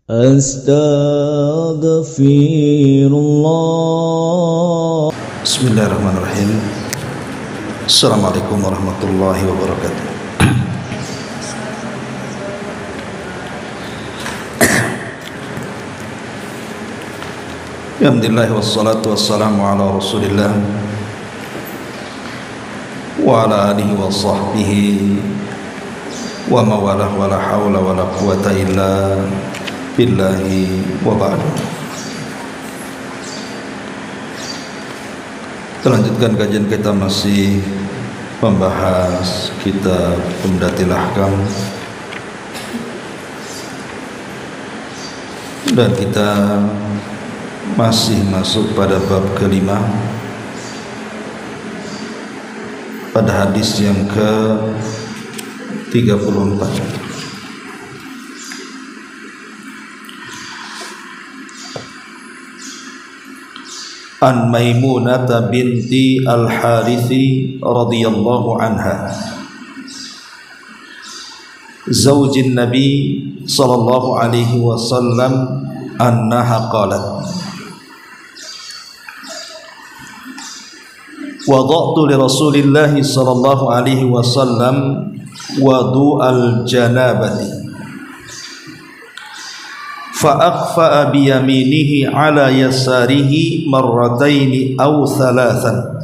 Astaghfirullah. Bismillahirrahmanirrahim. Assalamualaikum warahmatullahi wabarakatuh. Alhamdulillah wassalatu wassalamu ala Rasulillah wa ala alihi wa sahbihi wa mawalah wa la hawla wa la quwata illa billahi wa ba'du. Kita lanjutkan kajian kita, masih membahas kitab Umdatul Ahkam, dan kita masih masuk pada bab kelima pada hadis yang ke-34. An Maimunah binti Al-Harithi radhiyallahu anha zaujin Nabi sallallahu alaihi wasallam annaha qalat wada'tu li Rasulillah sallallahu alaihi wasallam wudu'al janabati fa'aqfa'a biyaminihi ala yasarihi marrataini aw thalathan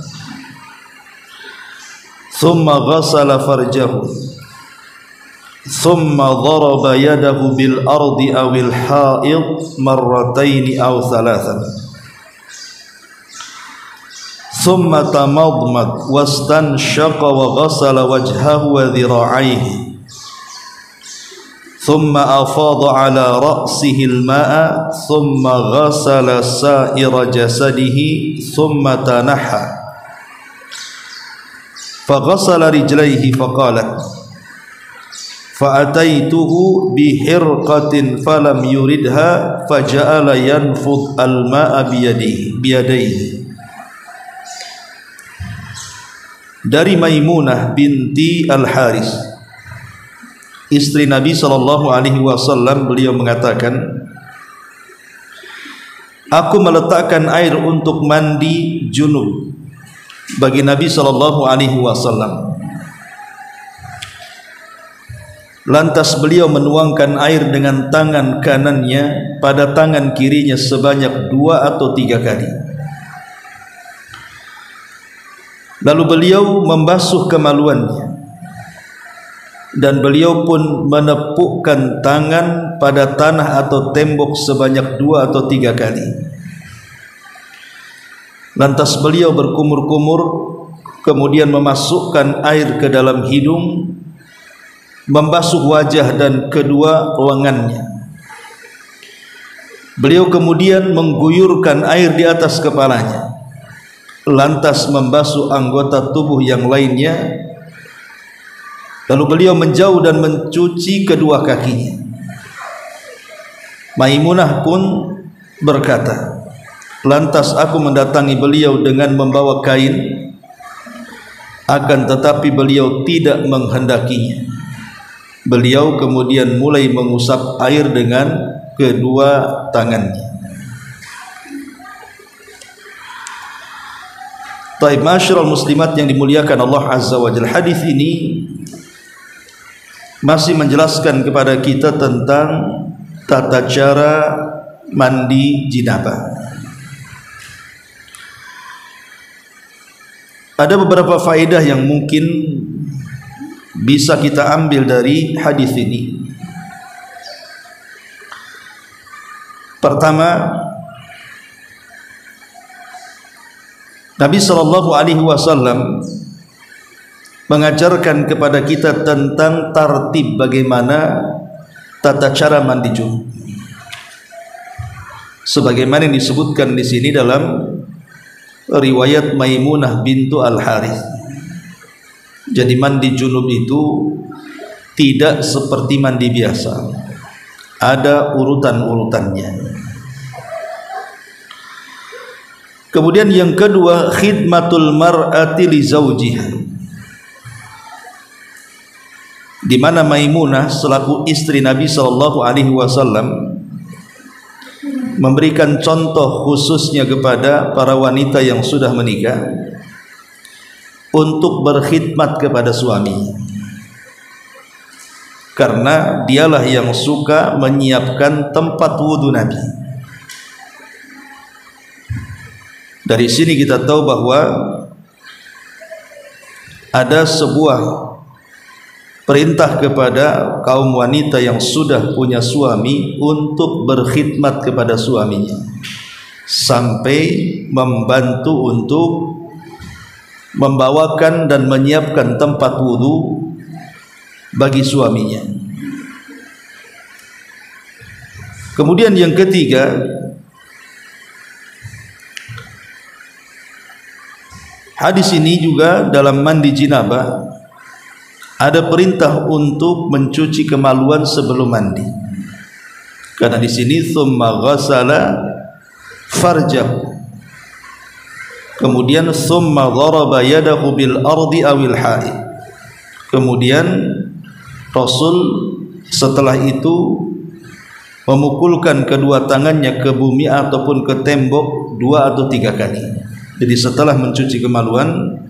thumma ghasala farjahu thumma daraba yadahu bil ardi awil ha'id marrataini aw thalathan thumma tamadmad wastanshaqa wa ghasala wajhahu wa dhira'aihi ثم أفاض على رأسه الماء ثم غسل سائر جسده ثم تنحى فغسل رجليه فقالت فأتيته بحرقة فلم يردها فجعل ينفض الماء بيديه. Dari Maimunah binti Al-Haris, istri Nabi sallallahu alaihi wasallam, beliau mengatakan, aku meletakkan air untuk mandi junub bagi Nabi sallallahu alaihi wasallam. Lantas beliau menuangkan air dengan tangan kanannya pada tangan kirinya sebanyak 2 atau 3 kali. Lalu beliau membasuh kemaluannya, dan beliau pun menepukkan tangan pada tanah atau tembok sebanyak 2 atau 3 kali. Lantas beliau berkumur-kumur, kemudian memasukkan air ke dalam hidung, membasuh wajah dan kedua lengannya. Beliau kemudian mengguyurkan air di atas kepalanya, lantas membasuh anggota tubuh yang lainnya. Lalu beliau menjauh dan mencuci kedua kakinya. Maimunah pun berkata, lantas aku mendatangi beliau dengan membawa kain, akan tetapi beliau tidak menghendakinya. Beliau kemudian mulai mengusap air dengan kedua tangannya. Taib, masyarul muslimat yang dimuliakan Allah Azza wa Jalla, hadis ini masih menjelaskan kepada kita tentang tata cara mandi janabah. Ada beberapa faedah yang mungkin bisa kita ambil dari hadis ini. Pertama, Nabi sallallahu alaihi wasallam mengajarkan kepada kita tentang tartib, bagaimana tata cara mandi junub, sebagaimana yang disebutkan di sini dalam riwayat Maimunah bintu Al-Harith. Jadi mandi junub itu tidak seperti mandi biasa, ada urutan-urutannya. Kemudian yang kedua, khidmatul mar'ati li zawjiha, di mana Maimunah selaku istri Nabi sallallahu alaihi wasallam memberikan contoh khususnya kepada para wanita yang sudah menikah untuk berkhidmat kepada suami, karena dialah yang suka menyiapkan tempat wudhu Nabi. Dari sini kita tahu bahwa ada sebuah perintah kepada kaum wanita yang sudah punya suami untuk berkhidmat kepada suaminya, sampai membantu untuk membawakan dan menyiapkan tempat wudhu bagi suaminya. Kemudian yang ketiga, hadis ini juga dalam mandi jinabah ada perintah untuk mencuci kemaluan sebelum mandi. Karena di sini thumma ghasala farjahu, kemudian thumma dharaba yadahu bil ardi awil haid, kemudian Rasul setelah itu memukulkan kedua tangannya ke bumi ataupun ke tembok 2 atau 3 kali. Jadi setelah mencuci kemaluan,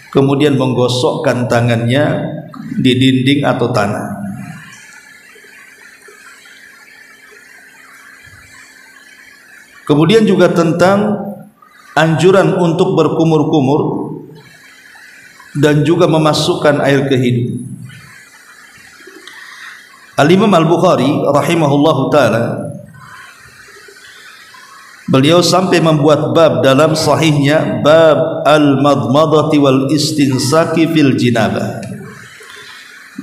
kemudian menggosokkan tangannya di dinding atau tanah. Kemudian juga tentang anjuran untuk berkumur-kumur dan juga memasukkan air ke hidung. Al-Imam Al-Bukhari rahimahullahu ta'ala, beliau sampai membuat bab dalam sahihnya, bab al-madmadati wal istinsaki fil jinabah,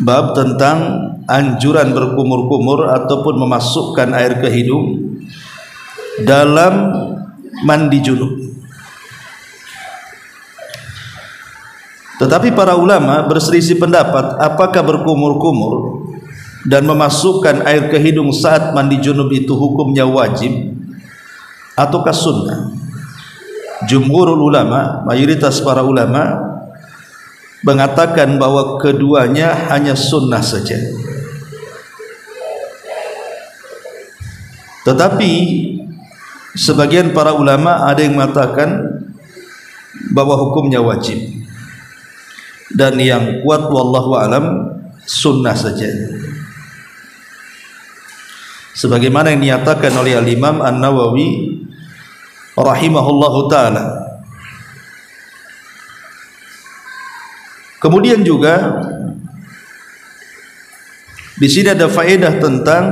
bab tentang anjuran berkumur-kumur ataupun memasukkan air ke hidung dalam mandi junub. Tetapi para ulama berselisih pendapat apakah berkumur-kumur dan memasukkan air ke hidung saat mandi junub itu hukumnya wajib ataukah sunnah. Jumhurul ulama, mayoritas para ulama mengatakan bahwa keduanya hanya sunnah saja. Tetapi sebagian para ulama ada yang mengatakan bahwa hukumnya wajib, dan yang kuat wallahu alam sunnah saja, sebagaimana yang dinyatakan oleh Al-Imam An-Nawawi rahimahullahu ta'ala. Kemudian juga di sini ada faedah tentang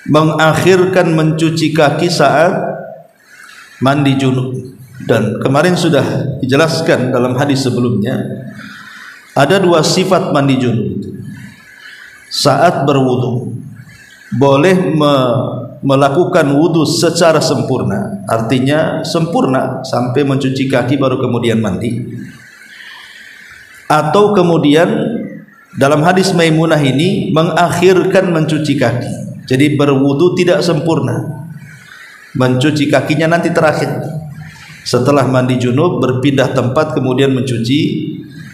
mengakhirkan mencuci kaki saat mandi junub, dan kemarin sudah dijelaskan dalam hadis sebelumnya ada 2 sifat mandi junub. Saat berwudu boleh melakukan wudu secara sempurna, artinya sempurna sampai mencuci kaki baru kemudian mandi, atau kemudian dalam hadis Maimunah ini mengakhirkan mencuci kaki, jadi berwudu tidak sempurna, mencuci kakinya nanti terakhir setelah mandi junub, berpindah tempat kemudian mencuci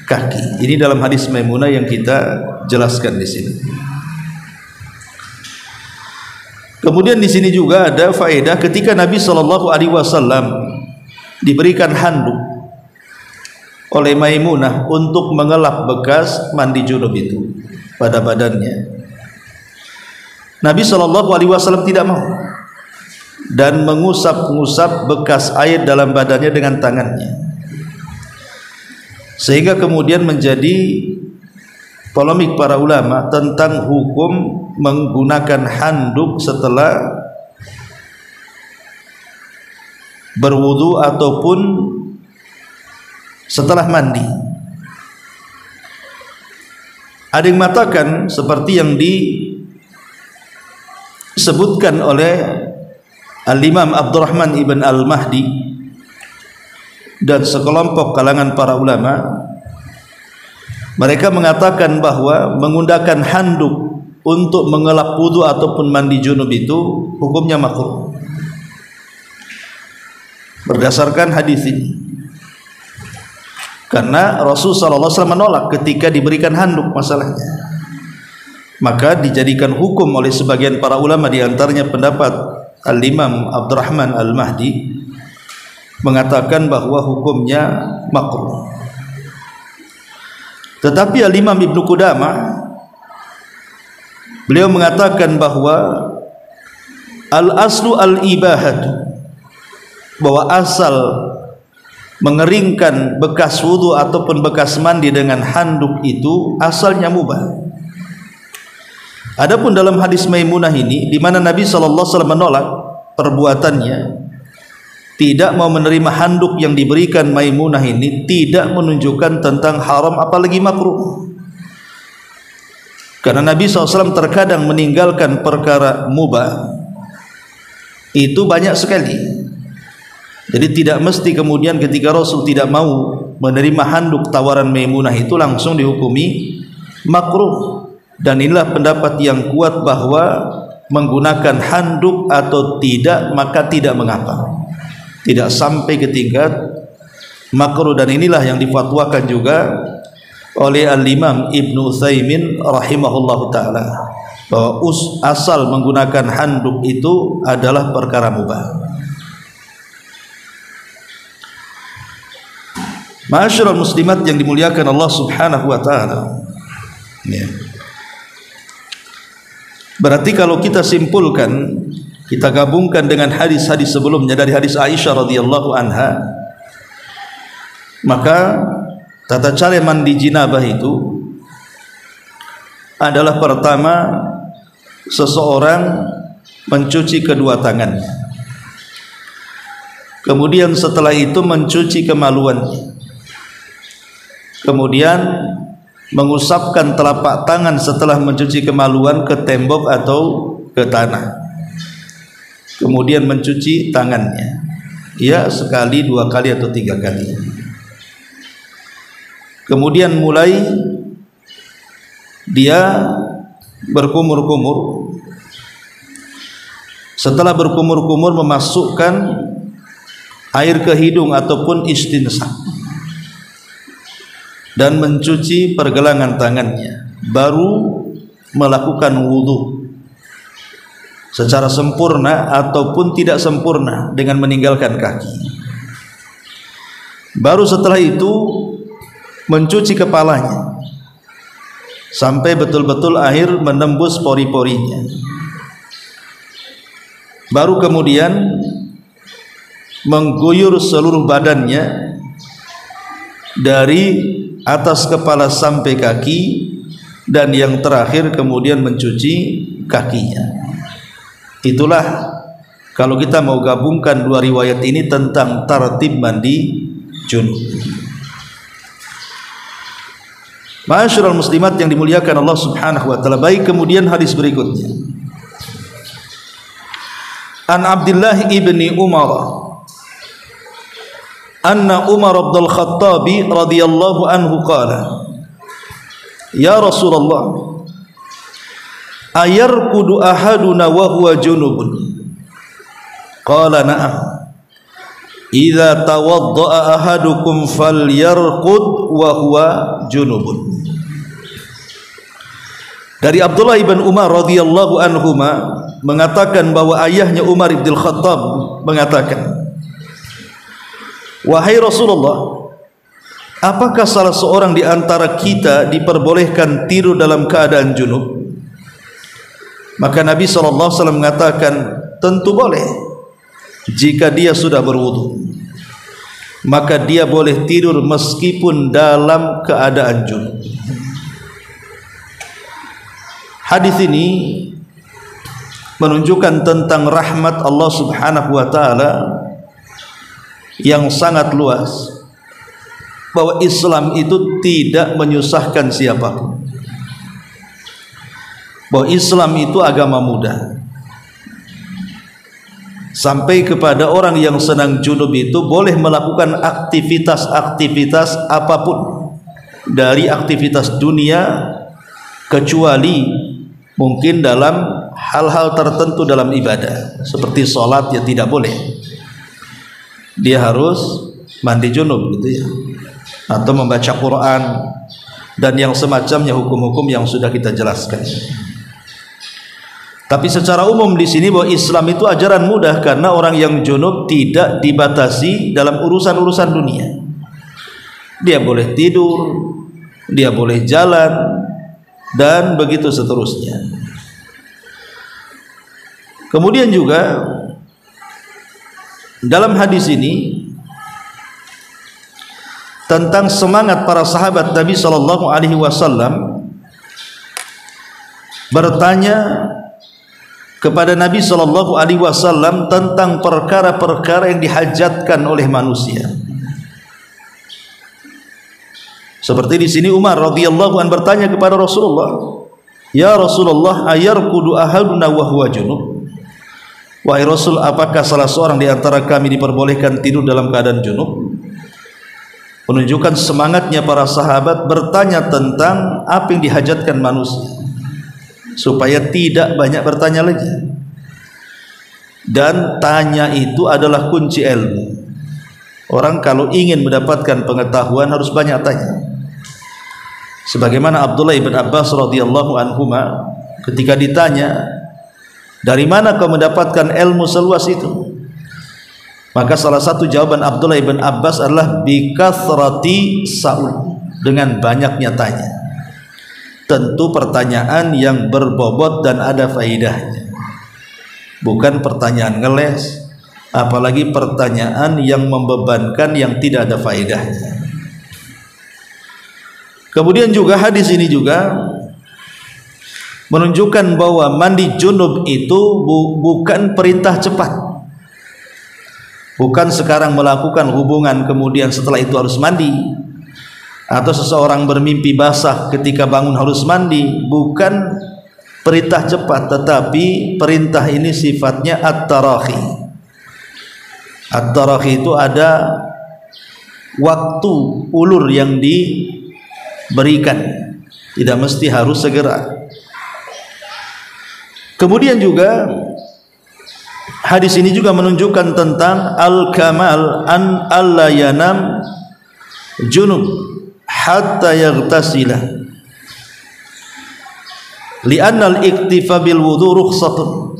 kaki. Ini dalam hadis Maimunah yang kita jelaskan di sini. Kemudian di sini juga ada faedah ketika Nabi SAW diberikan handuk oleh Maimunah untuk mengelap bekas mandi junub itu pada badannya. Nabi SAW tidak mau dan mengusap-ngusap bekas air dalam badannya dengan tangannya, sehingga kemudian menjadi polemik para ulama tentang hukum menggunakan handuk setelah berwudu ataupun setelah mandi. Ada yang mengatakan seperti yang disebutkan oleh Al-Imam Abdurrahman ibn Al-Mahdi dan sekelompok kalangan para ulama. Mereka mengatakan bahwa menggunakan handuk untuk mengelap wudu ataupun mandi junub itu hukumnya makruh berdasarkan hadis ini, karena Rasulullah SAW menolak ketika diberikan handuk masalahnya. Maka dijadikan hukum oleh sebagian para ulama, diantaranya pendapat Al-Imam Abdurrahman Al-Mahdi mengatakan bahwa hukumnya makruh. Tetapi Al-Imam Ibnu Qudamah beliau mengatakan bahwa al-aslu al-ibahatu, bahwa asal mengeringkan bekas wudu ataupun bekas mandi dengan handuk itu asalnya mubah. Adapun dalam hadis Maimunah ini, di mana Nabi SAW menolak perbuatannya, tidak mau menerima handuk yang diberikan Maimunah ini, tidak menunjukkan tentang haram apalagi makruh. Karena Nabi SAW terkadang meninggalkan perkara mubah itu banyak sekali. Jadi tidak mesti kemudian ketika Rasul tidak mau menerima handuk tawaran Maimunah itu langsung dihukumi makruh. Dan inilah pendapat yang kuat bahwa menggunakan handuk atau tidak maka tidak mengapa, tidak sampai ke tingkat makruh. Dan inilah yang difatwakan juga oleh Al-Imam Ibnu Utsaimin rahimahullahu ta'ala, bahwa asal menggunakan handuk itu adalah perkara mubah. Ma'asyiral muslimat yang dimuliakan Allah subhanahu wa ta'ala, ya. Berarti kalau kita simpulkan, kita gabungkan dengan hadis-hadis sebelumnya dari hadis Aisyah radhiyallahu anha, maka tata cara mandi jinabah itu adalah pertama seseorang mencuci kedua tangannya, kemudian setelah itu mencuci kemaluannya, kemudian mengusapkan telapak tangan setelah mencuci kemaluan ke tembok atau ke tanah, kemudian mencuci tangannya, ya sekali, dua kali atau tiga kali. Kemudian mulai dia berkumur-kumur. Setelah berkumur-kumur memasukkan air ke hidung ataupun istinsaq dan mencuci pergelangan tangannya, baru melakukan wudu secara sempurna ataupun tidak sempurna dengan meninggalkan kaki. Baru setelah itu mencuci kepalanya sampai betul-betul air menembus pori-porinya. Baru kemudian mengguyur seluruh badannya dari atas kepala sampai kaki, dan yang terakhir kemudian mencuci kakinya. Itulah kalau kita mau gabungkan dua riwayat ini tentang tartib mandi junub. Ma'asyiral muslimat yang dimuliakan Allah subhanahu wa ta'ala. Baik, kemudian hadis berikutnya, An Abdullah ibni Umar anna Umar bin Khattab radhiyallahu anhu qala, ya Rasulullah, ayarkudu ahaduna wa huwa junubun? Qala na'am. Idza tawadda'a ahadukum falyarqud wa huwa junubun. Dari Abdullah ibn Umar radhiyallahu anhuma mengatakan bahwa ayahnya Umar ibn Khattab mengatakan, wahai Rasulullah, apakah salah seorang di antara kita diperbolehkan tidur dalam keadaan junub? Maka Nabi SAW mengatakan, tentu boleh. Jika dia sudah berwudu, maka dia boleh tidur meskipun dalam keadaan junub. Hadis ini menunjukkan tentang rahmat Allah subhanahu wa ta'ala yang sangat luas, bahwa Islam itu tidak menyusahkan siapapun, bahwa Islam itu agama mudah. Sampai kepada orang yang senang junub itu boleh melakukan aktivitas-aktivitas apapun dari aktivitas dunia, kecuali mungkin dalam hal-hal tertentu dalam ibadah, seperti sholat ya tidak boleh, dia harus mandi junub gitu ya, atau membaca Quran dan yang semacamnya, hukum-hukum yang sudah kita jelaskan. Tapi secara umum di sini bahwa Islam itu ajaran mudah karena orang yang junub tidak dibatasi dalam urusan-urusan dunia. Dia boleh tidur, dia boleh jalan, dan begitu seterusnya. Kemudian juga dalam hadis ini tentang semangat para sahabat Nabi sallallahu alaihi wasallam bertanya kepada Nabi sallallahu alaihi wasallam tentang perkara-perkara yang dihajatkan oleh manusia. Seperti di sini Umar radhiyallahu anhu bertanya kepada Rasulullah, "Ya Rasulullah, ayarqudu ahaduna wa huwa junub?" Wahai Rasul, apakah salah seorang di antara kami diperbolehkan tidur dalam keadaan junub? Menunjukkan semangatnya para sahabat bertanya tentang apa yang dihajatkan manusia, supaya tidak banyak bertanya lagi. Dan tanya itu adalah kunci ilmu. Orang kalau ingin mendapatkan pengetahuan harus banyak tanya. Sebagaimana Abdullah ibn Abbas radhiyallahu anhuma ketika ditanya, "Dari mana kau mendapatkan ilmu seluas itu?" Maka salah satu jawaban Abdullah ibn Abbas adalah bikathrati sa'ul, dengan banyaknya tanya. Tentu pertanyaan yang berbobot dan ada faedahnya, bukan pertanyaan ngeles, apalagi pertanyaan yang membebankan yang tidak ada faedahnya. Kemudian juga hadis ini juga menunjukkan bahwa mandi junub itu bukan perintah cepat, bukan sekarang melakukan hubungan kemudian setelah itu harus mandi, atau seseorang bermimpi basah ketika bangun harus mandi. Bukan perintah cepat, tetapi perintah ini sifatnya at-tarahi. At-tarahi itu ada waktu ulur yang diberikan, tidak mesti harus segera. Kemudian juga hadis ini juga menunjukkan tentang al-kamal an alla yanam junub hatta yaghtasila, li'anna al-iktifa bil wudu rukhsatun,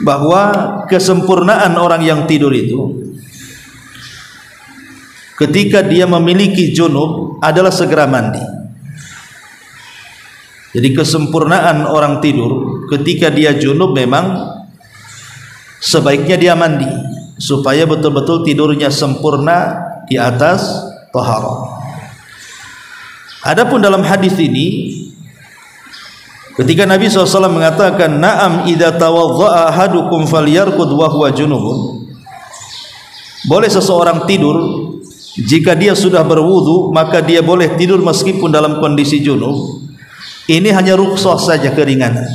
bahwa kesempurnaan orang yang tidur itu ketika dia memiliki junub adalah segera mandi. Jadi kesempurnaan orang tidur ketika dia junub memang sebaiknya dia mandi supaya betul-betul tidurnya sempurna di atas taharah. Adapun dalam hadis ini ketika Nabi SAW mengatakan, "Na'am idza tawadda'a ahadukum falyarqud wa huwa junubun." Boleh seseorang tidur jika dia sudah berwudu, maka dia boleh tidur meskipun dalam kondisi junub. Ini hanya rukhsah saja, keringanan.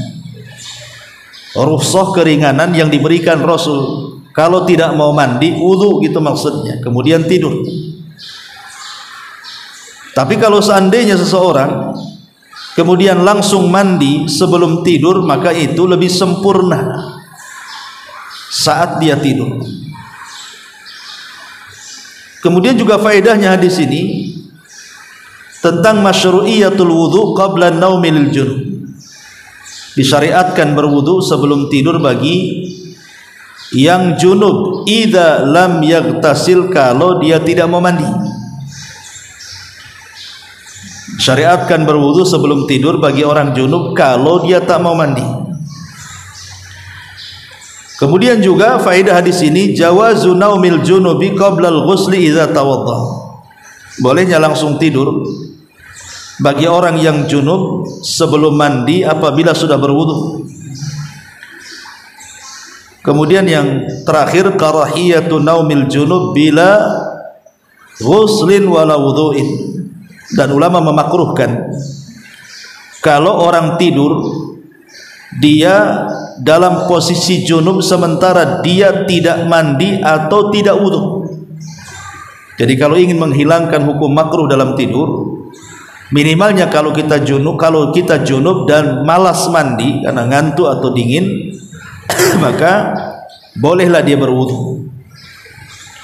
Rukhsah keringanan yang diberikan Rasul. Kalau tidak mau mandi, wudu gitu maksudnya, kemudian tidur. Tapi kalau seandainya seseorang kemudian langsung mandi sebelum tidur, maka itu lebih sempurna saat dia tidur. Kemudian juga faedahnya hadis ini tentang masyru'iyatul wudu qabla naumil junub. Disyariatkan berwudu sebelum tidur bagi yang junub, idza lam yaghtasil, kalau dia tidak mau mandi. Syariatkan berwudu sebelum tidur bagi orang junub kalau dia tak mau mandi. Kemudian juga faedah hadis ini jawazu naumil junubi qabla al-ghusli idza tawadda. Bolehnya langsung tidur bagi orang yang junub sebelum mandi apabila sudah berwudu. Kemudian yang terakhir karahiyatu naumil junub bila ghuslin wala wudu'in. Dan ulama memakruhkan kalau orang tidur dia dalam posisi junub sementara dia tidak mandi atau tidak wudu. Jadi kalau ingin menghilangkan hukum makruh dalam tidur, minimalnya kalau kita junub dan malas mandi karena ngantuk atau dingin, maka bolehlah dia berwudu.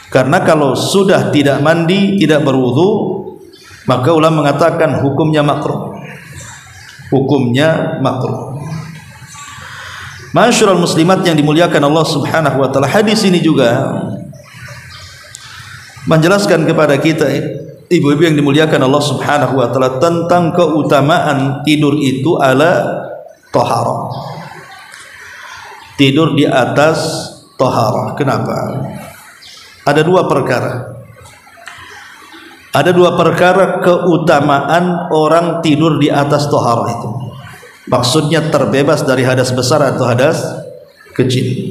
Karena kalau sudah tidak mandi, tidak berwudu, maka ulama mengatakan hukumnya makruh. Hukumnya makruh. Ma'asyiral muslimat yang dimuliakan Allah Subhanahu wa taala, hadis ini juga menjelaskan kepada kita ibu-ibu yang dimuliakan Allah Subhanahu wa taala tentang keutamaan tidur itu ala taharah. Tidur di atas taharah. Kenapa? Ada dua perkara. Ada dua perkara keutamaan orang tidur di atas taharah itu. Maksudnya terbebas dari hadas besar atau hadas kecil.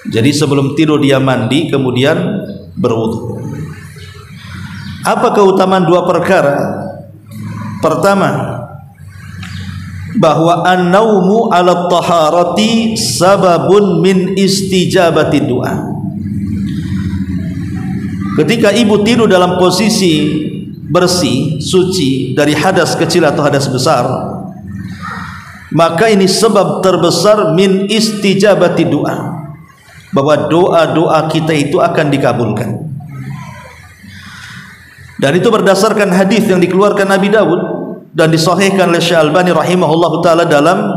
Jadi sebelum tidur dia mandi kemudian berwudu. Apa keutamaan dua perkara? Pertama, bahwa an-naumu 'ala taharati sababun min istijabati du'a. Ketika ibu tidur dalam posisi bersih, suci dari hadas kecil atau hadas besar, maka ini sebab terbesar min istijabati du'a, bahwa doa-doa kita itu akan dikabulkan. Dan itu berdasarkan hadis yang dikeluarkan Nabi Dawud dan disahihkan oleh Syekh Albani rahimahullahu taala dalam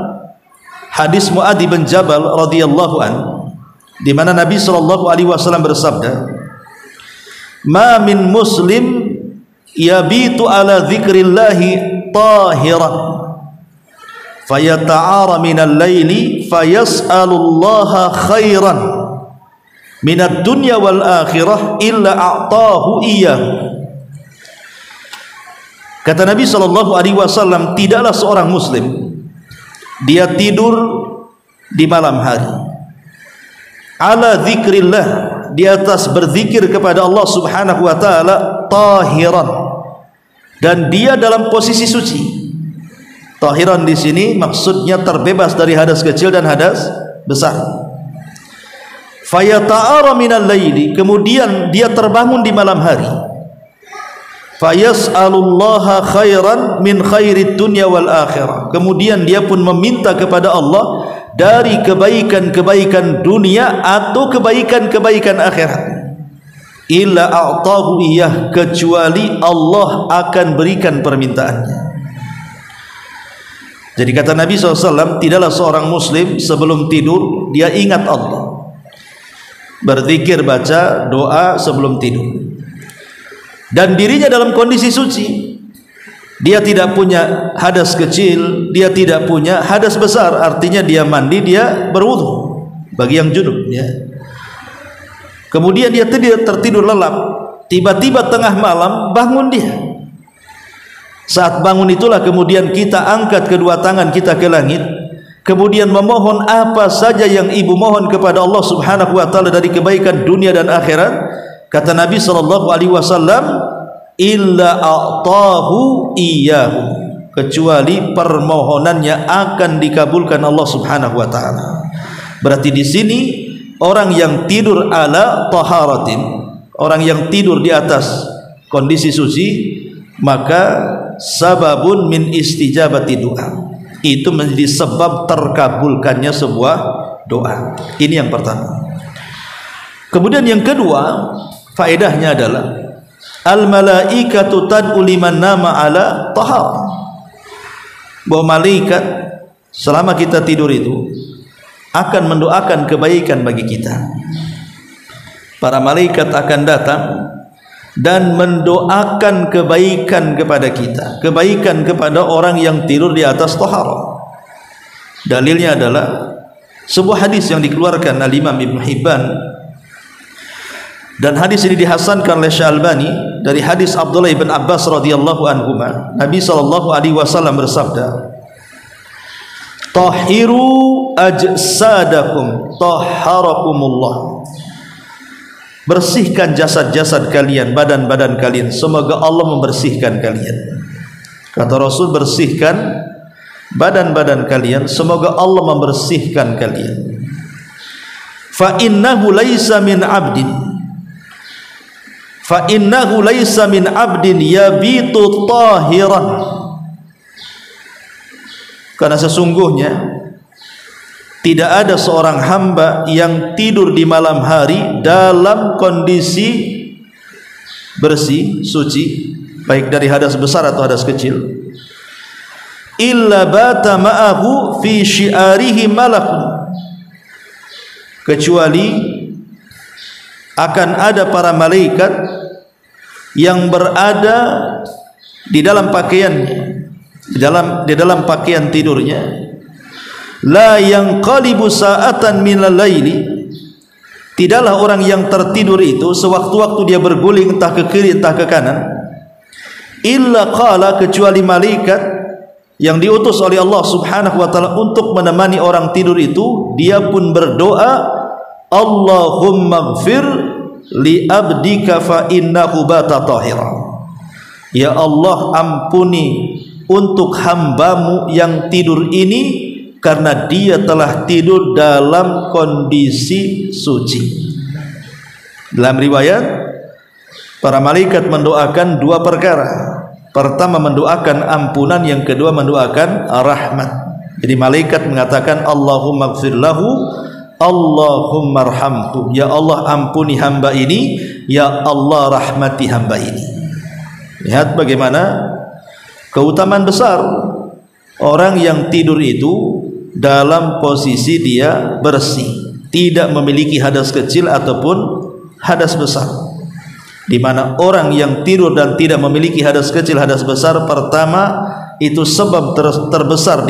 hadis Muadz bin Jabal radhiyallahu an, di mana Nabi sallallahu alaihi wasallam bersabda, "Ma min muslim yabitu ala dzikrillahi tahiran fayata'ara minal laili fayas'alullaha khairan minad dunya wal akhirah illa a'tahu iyyahu." Kata Nabi sallallahu alaihi wasallam, tidaklah seorang muslim dia tidur di malam hari ala dzikrillah, di atas berzikir kepada Allah Subhanahu wa taala, tahiran, dan dia dalam posisi suci. Tahiran di sini maksudnya terbebas dari hadas kecil dan hadas besar. Fayata'ara minal laili, kemudian dia terbangun di malam hari. Fayas'alullaha khairan min khairid dunya wal akhirah, kemudian dia pun meminta kepada Allah dari kebaikan-kebaikan dunia atau kebaikan-kebaikan akhirat. Illa a'tahu iyyah, kecuali Allah akan berikan permintaannya. Jadi kata Nabi SAW, tidaklah seorang muslim sebelum tidur dia ingat Allah, berzikir, baca doa sebelum tidur, dan dirinya dalam kondisi suci. Dia tidak punya hadas kecil, dia tidak punya hadas besar, artinya dia mandi, dia berwudu bagi yang junub ya. Kemudian dia tertidur lelap, tiba-tiba tengah malam bangun dia. Saat bangun itulah kemudian kita angkat kedua tangan kita ke langit, kemudian memohon apa saja yang ibu mohon kepada Allah Subhanahu wa taala dari kebaikan dunia dan akhirat. Kata Nabi sallallahu alaihi wasallam, illa a'tahu iyyahu, kecuali permohonannya akan dikabulkan Allah Subhanahu wa taala. Berarti di sini orang yang tidur ala taharatin, orang yang tidur di atas kondisi suci, maka sababun min istijabati du'a, itu menjadi sebab terkabulkannya sebuah doa. Ini yang pertama. Kemudian yang kedua, faedahnya adalah al-malaikatu tad'u liman nama ala tahar, bahwa malaikat selama kita tidur itu akan mendoakan kebaikan bagi kita. Para malaikat akan datang dan mendoakan kebaikan kepada kita, kebaikan kepada orang yang tidur di atas taharah. Dalilnya adalah sebuah hadis yang dikeluarkan oleh Imam Ibnu Hibban, dan hadis ini dihasankan oleh Syekh Albani dari hadis Abdullah bin Abbas radhiyallahu anhuma. Nabi sallallahu alaihi wasallam bersabda, "Tahiru ajsadakum tahharakumullah." Bersihkan jasad-jasad kalian, badan-badan kalian, semoga Allah membersihkan kalian. Kata Rasul, bersihkan badan-badan kalian, semoga Allah membersihkan kalian. Fa innahu laisa min 'abdin, fa innahu laisa min 'abdin yabitu tahiran, karena sesungguhnya tidak ada seorang hamba yang tidur di malam hari dalam kondisi bersih, suci, baik dari hadas besar atau hadas kecil, illa bata ma'ahu fi syi'arihi malakun, kecuali akan ada para malaikat yang berada di dalam pakaiannya, di dalam pakaian tidurnya. La yanqalibu sa'atan minal laili, tidaklah orang yang tertidur itu sewaktu-waktu dia berguling entah ke kiri entah ke kanan, illa qala, kecuali malaikat yang diutus oleh Allah Subhanahu wa taala untuk menemani orang tidur itu, dia pun berdoa, Allahumma ighfir li abdika fa innahu bata tahira. Ya Allah, ampuni untuk hambamu yang tidur ini karena dia telah tidur dalam kondisi suci. Dalam riwayat, para malaikat mendoakan dua perkara. Pertama mendoakan ampunan, yang kedua mendoakan rahmat. Jadi malaikat mengatakan Allahumma ighfir lahu, Allahumma arhamhu, ya Allah ampuni hamba ini, ya Allah rahmati hamba ini. Lihat bagaimana keutamaan besar orang yang tidur itu dalam posisi dia bersih, tidak memiliki hadas kecil ataupun hadas besar. Di mana orang yang tidur dan tidak memiliki hadas kecil, hadas besar, pertama itu sebab terbesar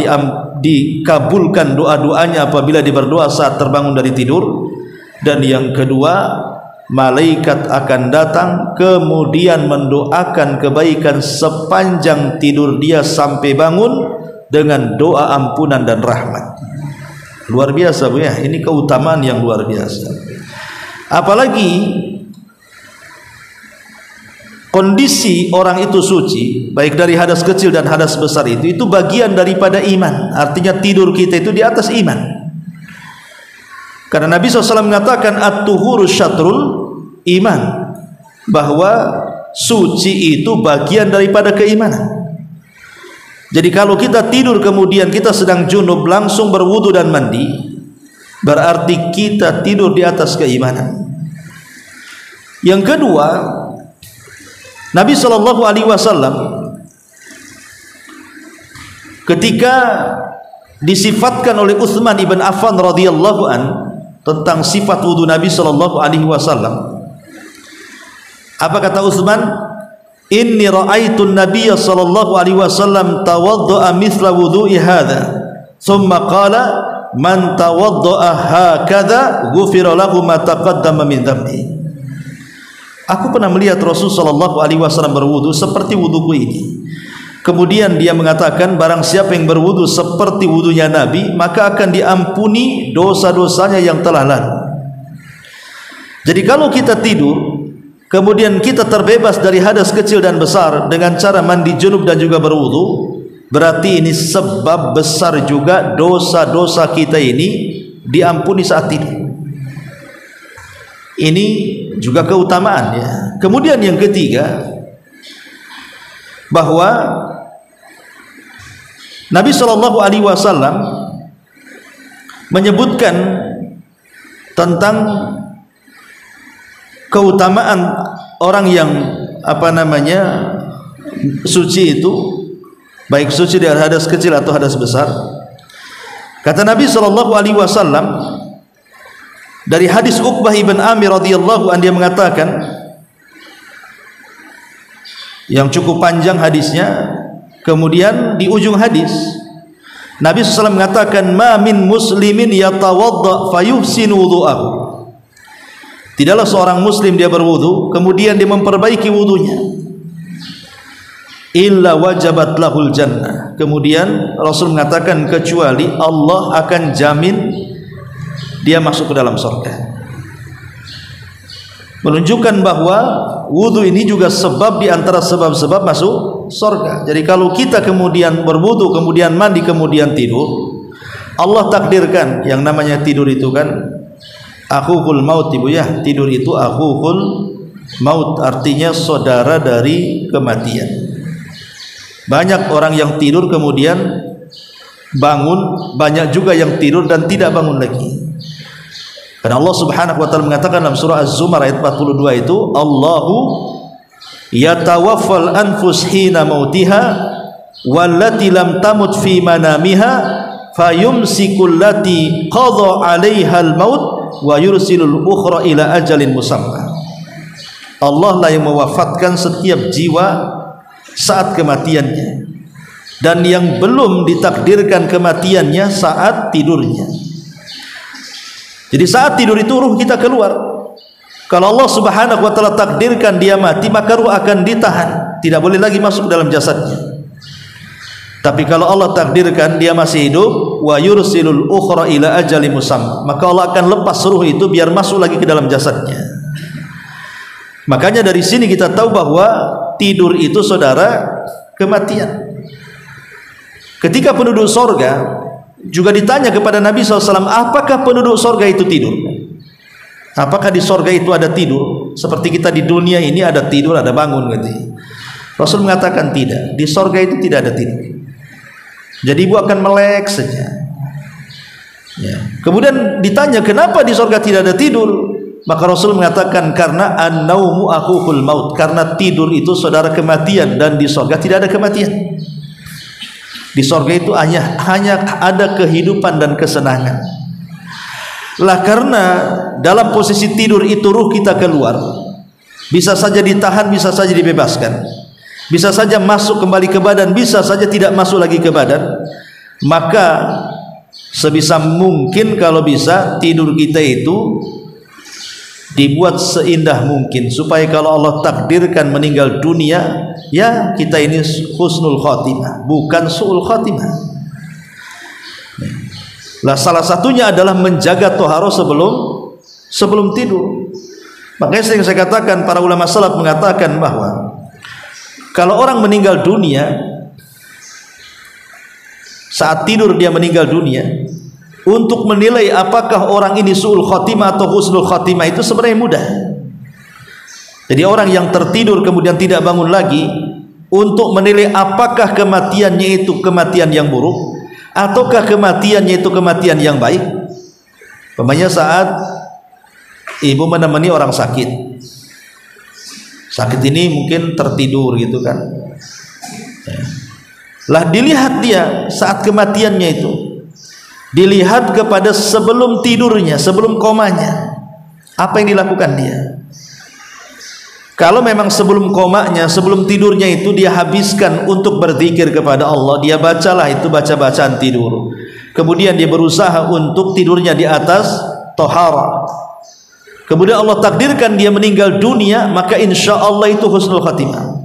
dikabulkan doa-doanya apabila dia berdoa saat terbangun dari tidur. Dan yang kedua, malaikat akan datang kemudian mendoakan kebaikan sepanjang tidur dia sampai bangun dengan doa ampunan dan rahmat. Luar biasa Bu ya, ini keutamaan yang luar biasa. Apalagi kondisi orang itu suci, baik dari hadas kecil dan hadas besar, itu bagian daripada iman. Artinya tidur kita itu di atas iman. Karena Nabi SAW mengatakan at-tuhuru syatrul iman, bahwa suci itu bagian daripada keimanan. Jadi kalau kita tidur kemudian kita sedang junub langsung berwudu dan mandi, berarti kita tidur di atas keimanan. Yang kedua, Nabi SAW ketika disifatkan oleh Utsman ibn Affan radhiyallahu an tentang sifat wudu Nabi SAW, apa kata Utsman? Inni ra'aitu an-nabiy sallallahu alaihi wasallam tawadda'a mithla wudu'i hadha, thumma qala man tawadda'a hakadha ghufira lahu ma taqaddama min dhanbi. Aku pernah melihat Rasul sallallahu alaihi wasallam berwudu seperti wuduku ini. Kemudian dia mengatakan, barang siapa yang berwudu seperti wudunya Nabi, maka akan diampuni dosa-dosanya yang telah lalu. Jadi kalau kita tidur kemudian kita terbebas dari hadas kecil dan besar dengan cara mandi junub dan juga berwudu, berarti ini sebab besar juga dosa-dosa kita ini diampuni saat tidur. Ini juga keutamaan ya. Kemudian yang ketiga, bahwa Nabi SAW menyebutkan tentang keutamaan orang yang suci itu, baik suci dari hadas kecil atau hadas besar. Kata Nabi SAW dari hadis Uqbah ibn Amir radhiyallahu anhu, dia mengatakan, yang cukup panjang hadisnya. Kemudian di ujung hadis Nabi SAW mengatakan, ma min muslimin yatawadda fayuhsinu wudu'ahu, tidaklah seorang muslim dia berwudu kemudian dia memperbaiki wudunya, illa wajabat lahul jannah, kemudian Rasul mengatakan kecuali Allah akan jamin dia masuk ke dalam surga. Menunjukkan bahwa wudu ini juga sebab di antara sebab-sebab masuk surga. Jadi kalau kita kemudian berwudu, kemudian mandi, kemudian tidur, Allah takdirkan yang namanya tidur itu kan akhul maut, Ibu ya. Tidur itu akhul maut, artinya saudara dari kematian. Banyak orang yang tidur kemudian bangun, banyak juga yang tidur dan tidak bangun lagi. Karena Allah Subhanahu wa taala mengatakan dalam surah Az-Zumar ayat 42 itu, Allahu yatawaffal anfus hina mautiha wallati lam tamut fi manamiha fayumsikul lati qadha 'alaiha al-maut wa yursilul ukhra ila ajalin musamma. Allah lah yang mewafatkan setiap jiwa saat kematiannya, dan yang belum ditakdirkan kematiannya saat tidurnya. Jadi saat tidur itu ruh kita keluar. Kalau Allah Subhanahu wa taala takdirkan dia mati, maka ruh akan ditahan, tidak boleh lagi masuk dalam jasadnya. Tapi kalau Allah takdirkan dia masih hidup, wa yursilul ukhra ila ajali musamma, maka Allah akan lepas ruh itu biar masuk lagi ke dalam jasadnya. Makanya dari sini kita tahu bahwa tidur itu saudara kematian. Ketika penduduk sorga juga ditanya kepada Nabi SAW, apakah penduduk sorga itu tidur? Apakah di sorga itu ada tidur? Seperti kita di dunia ini ada tidur, ada bangun gitu. Rasul mengatakan tidak, di sorga itu tidak ada tidur. Jadi ibu akan melek saja. Ya. Kemudian ditanya kenapa di sorga tidak ada tidur, maka Rasul mengatakan karena an-naumu akhuhul maut, karena tidur itu saudara kematian, dan di sorga tidak ada kematian. Di sorga itu hanya ada kehidupan dan kesenangan. Lah karena dalam posisi tidur itu ruh kita keluar, bisa saja ditahan, bisa saja dibebaskan, bisa saja masuk kembali ke badan, bisa saja tidak masuk lagi ke badan. Maka sebisa mungkin kalau bisa tidur kita itu dibuat seindah mungkin, supaya kalau Allah takdirkan meninggal dunia, ya kita ini husnul khotimah, bukan su'ul khotimah. Lah salah satunya adalah menjaga toharoh sebelum tidur. Makanya sering saya katakan, para ulama salaf mengatakan bahwa kalau orang meninggal dunia, saat tidur dia meninggal dunia, untuk menilai apakah orang ini su'ul khotimah atau husnul khotimah itu sebenarnya mudah. Jadi orang yang tertidur kemudian tidak bangun lagi, untuk menilai apakah kematiannya itu kematian yang buruk ataukah kematiannya itu kematian yang baik. Umpamanya saat ibu menemani orang sakit, sakit ini mungkin tertidur gitu kan, lah dilihat dia saat kematiannya itu, dilihat kepada sebelum tidurnya, sebelum komanya, apa yang dilakukan dia. Kalau memang sebelum komanya, sebelum tidurnya itu dia habiskan untuk berzikir kepada Allah, dia bacalah itu baca-bacaan tidur. Kemudian dia berusaha untuk tidurnya di atas tohara. Kemudian Allah takdirkan dia meninggal dunia, maka insya Allah itu husnul khatimah.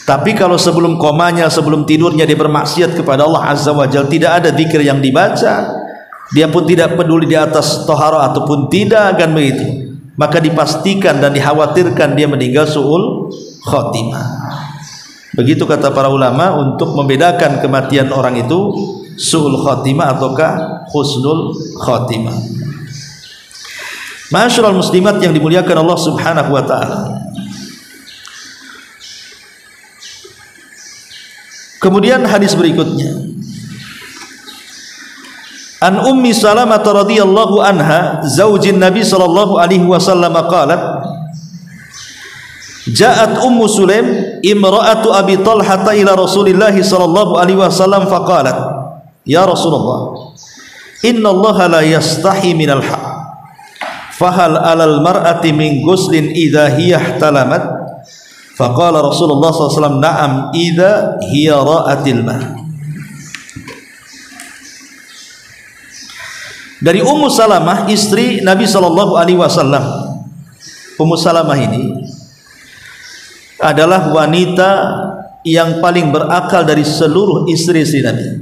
Tapi kalau sebelum komanya, sebelum tidurnya dia bermaksiat kepada Allah Azza wa Jalla, tidak ada zikir yang dibaca, dia pun tidak peduli di atas tohara ataupun tidak, akan begitu, maka dipastikan dan dikhawatirkan dia meninggal su'ul khotimah. Begitu kata para ulama untuk membedakan kematian orang itu su'ul khotimah ataukah husnul khotimah. Ma'asyiral muslimat yang dimuliakan Allah Subhanahu wa taala. Kemudian hadis berikutnya, an Ummi Salamah radhiyallahu anha zaujin Nabi sallallahu alaihi wasallam qalat, ja'at Ummu Sulaim imra'atu Abi Talhah ila Rasulillah sallallahu alaihi wasallam faqalat, ya Rasulullah, inna Allah la yastahi minal haq, fahal 'alal mar'ati min ghuslin idza hiya ihtalamat? Faqala Rasulullah sallallahu alaihi wasallam, na'am idza hiya ra'atil ma'. Dari Ummu Salamah, istri Nabi sallallahu alaihi wasallam. Ummu Salamah ini adalah wanita yang paling berakal dari seluruh istri-istri Nabi.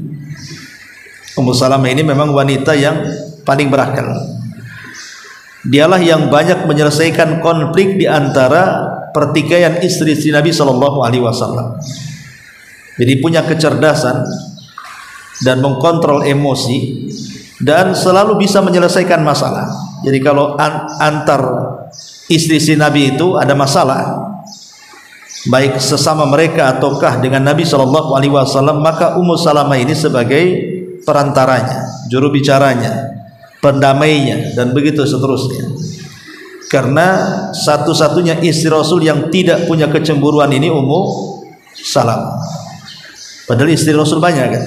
Ummu Salamah ini memang wanita yang paling berakal. Dialah yang banyak menyelesaikan konflik di antara pertikaian istri-istri Nabi sallallahu alaihi wasallam. Jadi punya kecerdasan dan mengkontrol emosi, dan selalu bisa menyelesaikan masalah. Jadi kalau antar istri-istri Nabi itu ada masalah, baik sesama mereka ataukah dengan Nabi sallallahu alaihi wasallam, maka Ummu Salamah ini sebagai perantaranya, juru bicaranya, pendamainya, dan begitu seterusnya. Karena satu-satunya istri Rasul yang tidak punya kecemburuan ini Ummu Salamah. Padahal istri Rasul banyak kan.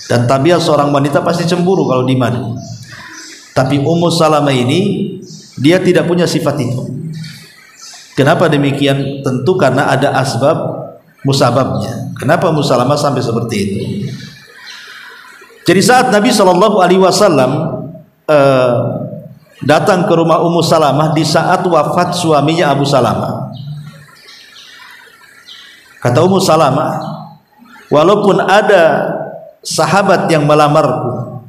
Dan tabiat seorang wanita pasti cemburu kalau di mana. Tapi Ummu Salamah ini dia tidak punya sifat itu. Kenapa demikian? Tentu karena ada asbab musababnya. Kenapa Ummu Salamah sampai seperti itu? Jadi saat Nabi SAW datang ke rumah Ummu Salamah di saat wafat suaminya Abu Salamah, kata Ummu Salamah, walaupun ada sahabat yang melamarku,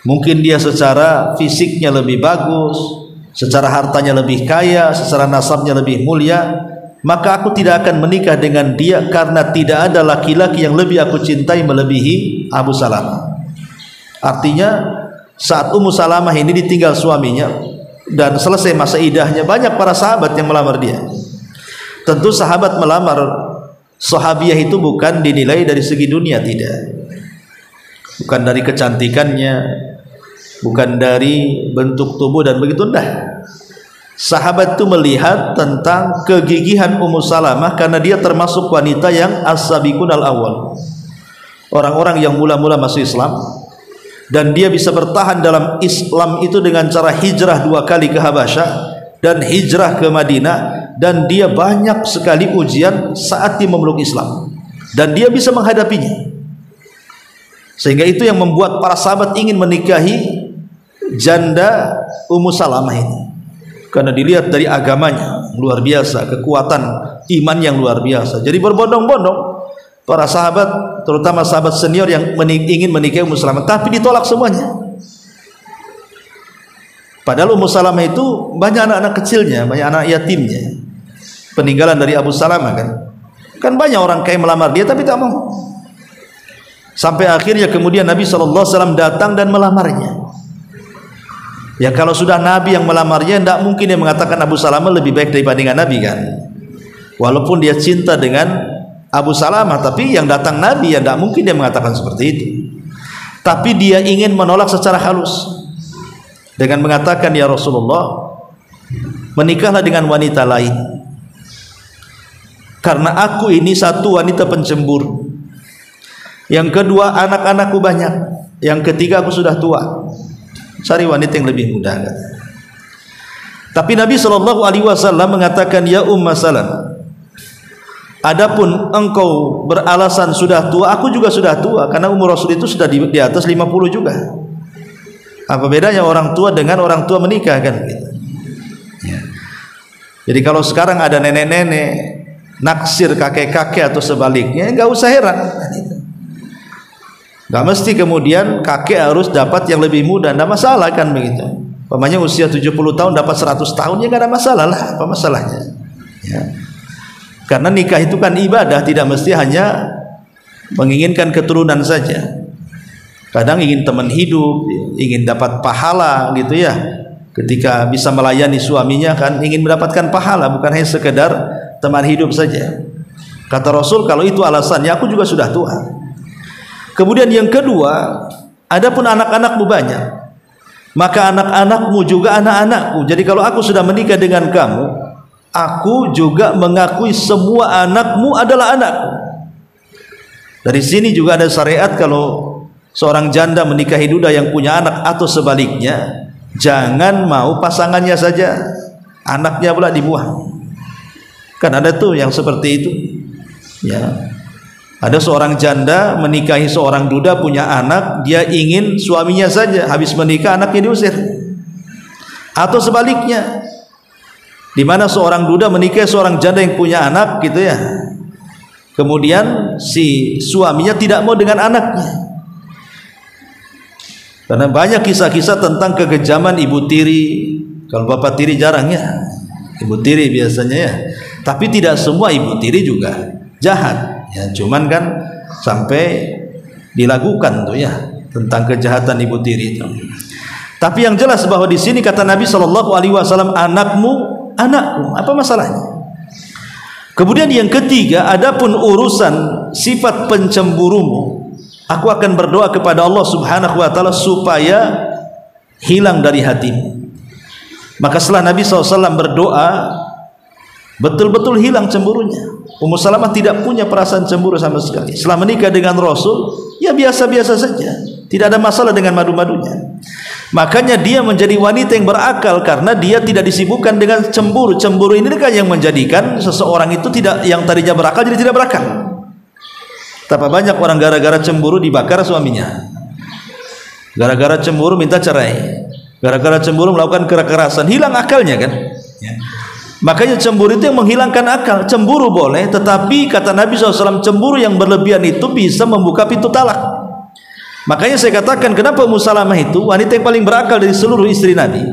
mungkin dia secara fisiknya lebih bagus, secara hartanya lebih kaya, secara nasabnya lebih mulia, maka aku tidak akan menikah dengan dia karena tidak ada laki-laki yang lebih aku cintai melebihi Abu Salamah. Artinya saat Ummu Salamah ini ditinggal suaminya dan selesai masa idahnya, banyak para sahabat yang melamar dia. Tentu sahabat melamar sahabiah itu bukan dinilai dari segi dunia, tidak, bukan dari kecantikannya, bukan dari bentuk tubuh dan begitu, enggak. Sahabat itu melihat tentang kegigihan Ummu Salamah karena dia termasuk wanita yang as-sabiqun al-awwal, orang-orang yang mula-mula masuk Islam, dan dia bisa bertahan dalam Islam itu dengan cara hijrah 2 kali ke Habasyah dan hijrah ke Madinah, dan dia banyak sekali ujian saat dia memeluk Islam dan dia bisa menghadapinya, sehingga itu yang membuat para sahabat ingin menikahi janda Ummu Salamah ini, karena dilihat dari agamanya luar biasa, kekuatan iman yang luar biasa. Jadi berbondong-bondong para sahabat, terutama sahabat senior yang ingin menikahi Ummu Salamah, tapi ditolak semuanya. Padahal Ummu Salamah itu banyak anak-anak kecilnya, banyak anak yatimnya, peninggalan dari Abu Salamah kan. Kan banyak orang kaya melamar dia tapi tak mau. Sampai akhirnya kemudian Nabi SAW datang dan melamarnya. Ya kalau sudah Nabi yang melamarnya, tidak mungkin dia mengatakan Abu Salamah lebih baik daripada Nabi kan. Walaupun dia cinta dengan Abu Salamah, tapi yang datang Nabi, ya tidak mungkin dia mengatakan seperti itu. Tapi dia ingin menolak secara halus dengan mengatakan, ya Rasulullah, menikahlah dengan wanita lain, karena aku ini satu wanita pencemburu, yang kedua anak-anakku banyak, yang ketiga aku sudah tua, cari wanita yang lebih muda. Tapi Nabi SAW mengatakan, ya Ummu Salamah, adapun engkau beralasan sudah tua, aku juga sudah tua, karena umur Rasul itu sudah di atas 50 juga. Apa bedanya orang tua dengan orang tua menikah kan gitu. Ya. Jadi kalau sekarang ada nenek-nenek naksir kakek-kakek atau sebaliknya, enggak usah heran. Enggak mesti kemudian kakek harus dapat yang lebih muda, enggak masalah kan begitu. Umpamanya usia 70 tahun dapat 100 tahun, ya enggak ada masalah lah, apa masalahnya? Ya. Karena nikah itu kan ibadah, tidak mesti hanya menginginkan keturunan saja. Kadang ingin teman hidup, ingin dapat pahala gitu ya. Ketika bisa melayani suaminya kan ingin mendapatkan pahala, bukan hanya sekedar teman hidup saja. Kata Rasul, kalau itu alasannya, aku juga sudah tua. Kemudian yang kedua, adapun anak-anakmu banyak, maka anak-anakmu juga anak-anakku. Jadi kalau aku sudah menikah dengan kamu, aku juga mengakui semua anakmu adalah anakku. Dari sini juga ada syariat, kalau seorang janda menikahi duda yang punya anak atau sebaliknya, jangan mau pasangannya saja, anaknya pula dibuang. Kan ada tuh yang seperti itu. Ya. Ada seorang janda menikahi seorang duda punya anak, dia ingin suaminya saja, habis menikah anaknya diusir. Atau sebaliknya, di mana seorang duda menikahi seorang janda yang punya anak gitu ya, kemudian si suaminya tidak mau dengan anaknya. Karena banyak kisah-kisah tentang kekejaman ibu tiri. Kalau bapak tiri jarang ya, ibu tiri biasanya ya. Tapi tidak semua ibu tiri juga jahat ya, cuman kan sampai dilakukan tuh ya tentang kejahatan ibu tiri itu. Tapi yang jelas bahwa di sini kata Nabi SAW, anakmu anakku, apa masalahnya? Kemudian yang ketiga, adapun urusan sifat pencemburumu, aku akan berdoa kepada Allah Subhanahu wa taala supaya hilang dari hatimu. Maka setelah Nabi SAW berdoa, betul-betul hilang cemburunya. Ummu Salamah tidak punya perasaan cemburu sama sekali. Setelah menikah dengan Rasul, ya biasa-biasa saja, tidak ada masalah dengan madu-madunya. Makanya dia menjadi wanita yang berakal karena dia tidak disibukkan dengan cemburu. Cemburu ini kan yang menjadikan seseorang itu tidak, yang tadinya berakal jadi tidak berakal. Betapa banyak orang gara-gara cemburu dibakar suaminya, gara-gara cemburu minta cerai, gara-gara cemburu melakukan kekerasan, hilang akalnya kan ya. Makanya cemburu itu yang menghilangkan akal. Cemburu boleh, tetapi kata Nabi SAW, cemburu yang berlebihan itu bisa membuka pintu talak. Makanya saya katakan, kenapa Ummu Salamah itu wanita yang paling berakal dari seluruh istri Nabi?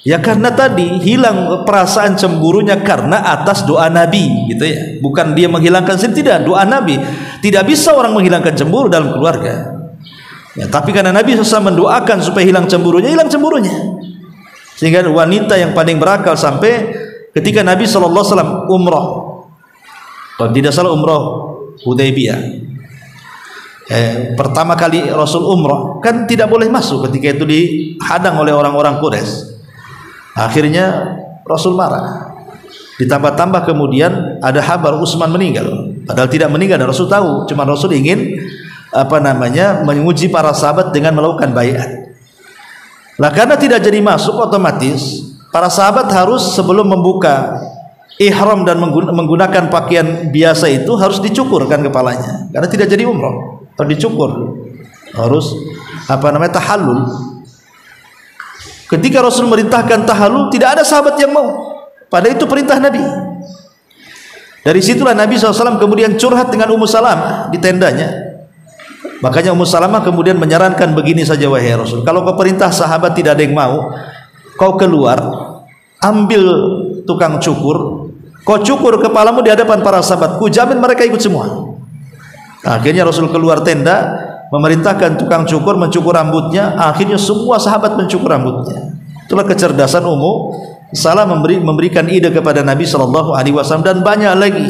Ya karena tadi hilang perasaan cemburunya karena atas doa Nabi, gitu ya. Bukan dia menghilangkan sendiri, tidak, doa Nabi. Tidak bisa orang menghilangkan cemburu dalam keluarga. Ya, tapi karena Nabi SAW mendoakan supaya hilang cemburunya, sehingga wanita yang paling berakal. Sampai ketika Nabi SAW umrah, kalau tidak salah umrah Hudaybiyah, pertama kali Rasul umrah, kan tidak boleh masuk ketika itu, dihadang oleh orang-orang Quraisy. Akhirnya Rasul marah. Ditambah-tambah kemudian ada kabar Utsman meninggal, padahal tidak meninggal dan Rasul tahu. Cuma Rasul ingin menguji para sahabat dengan melakukan baiat. Nah, karena tidak jadi masuk, otomatis para sahabat harus sebelum membuka ihram dan menggunakan pakaian biasa itu harus dicukurkan kepalanya, karena tidak jadi umrah. Harus dicukur, harus tahallul. Ketika Rasul merintahkan tahallul, tidak ada sahabat yang mau, padahal itu perintah Nabi. Dari situlah Nabi SAW kemudian curhat dengan Ummu Salamah di tendanya. Makanya Ummu Salamah kemudian menyarankan, begini saja wahai Rasul, kalau kau perintah sahabat tidak ada yang mau, kau keluar, ambil tukang cukur, kau cukur kepalamu di hadapan para sahabat, ku jamin mereka ikut semua. Akhirnya Rasul keluar tenda, memerintahkan tukang cukur mencukur rambutnya. Akhirnya semua sahabat mencukur rambutnya. Itulah kecerdasan Ummu Salamah memberikan ide kepada Nabi SAW, dan banyak lagi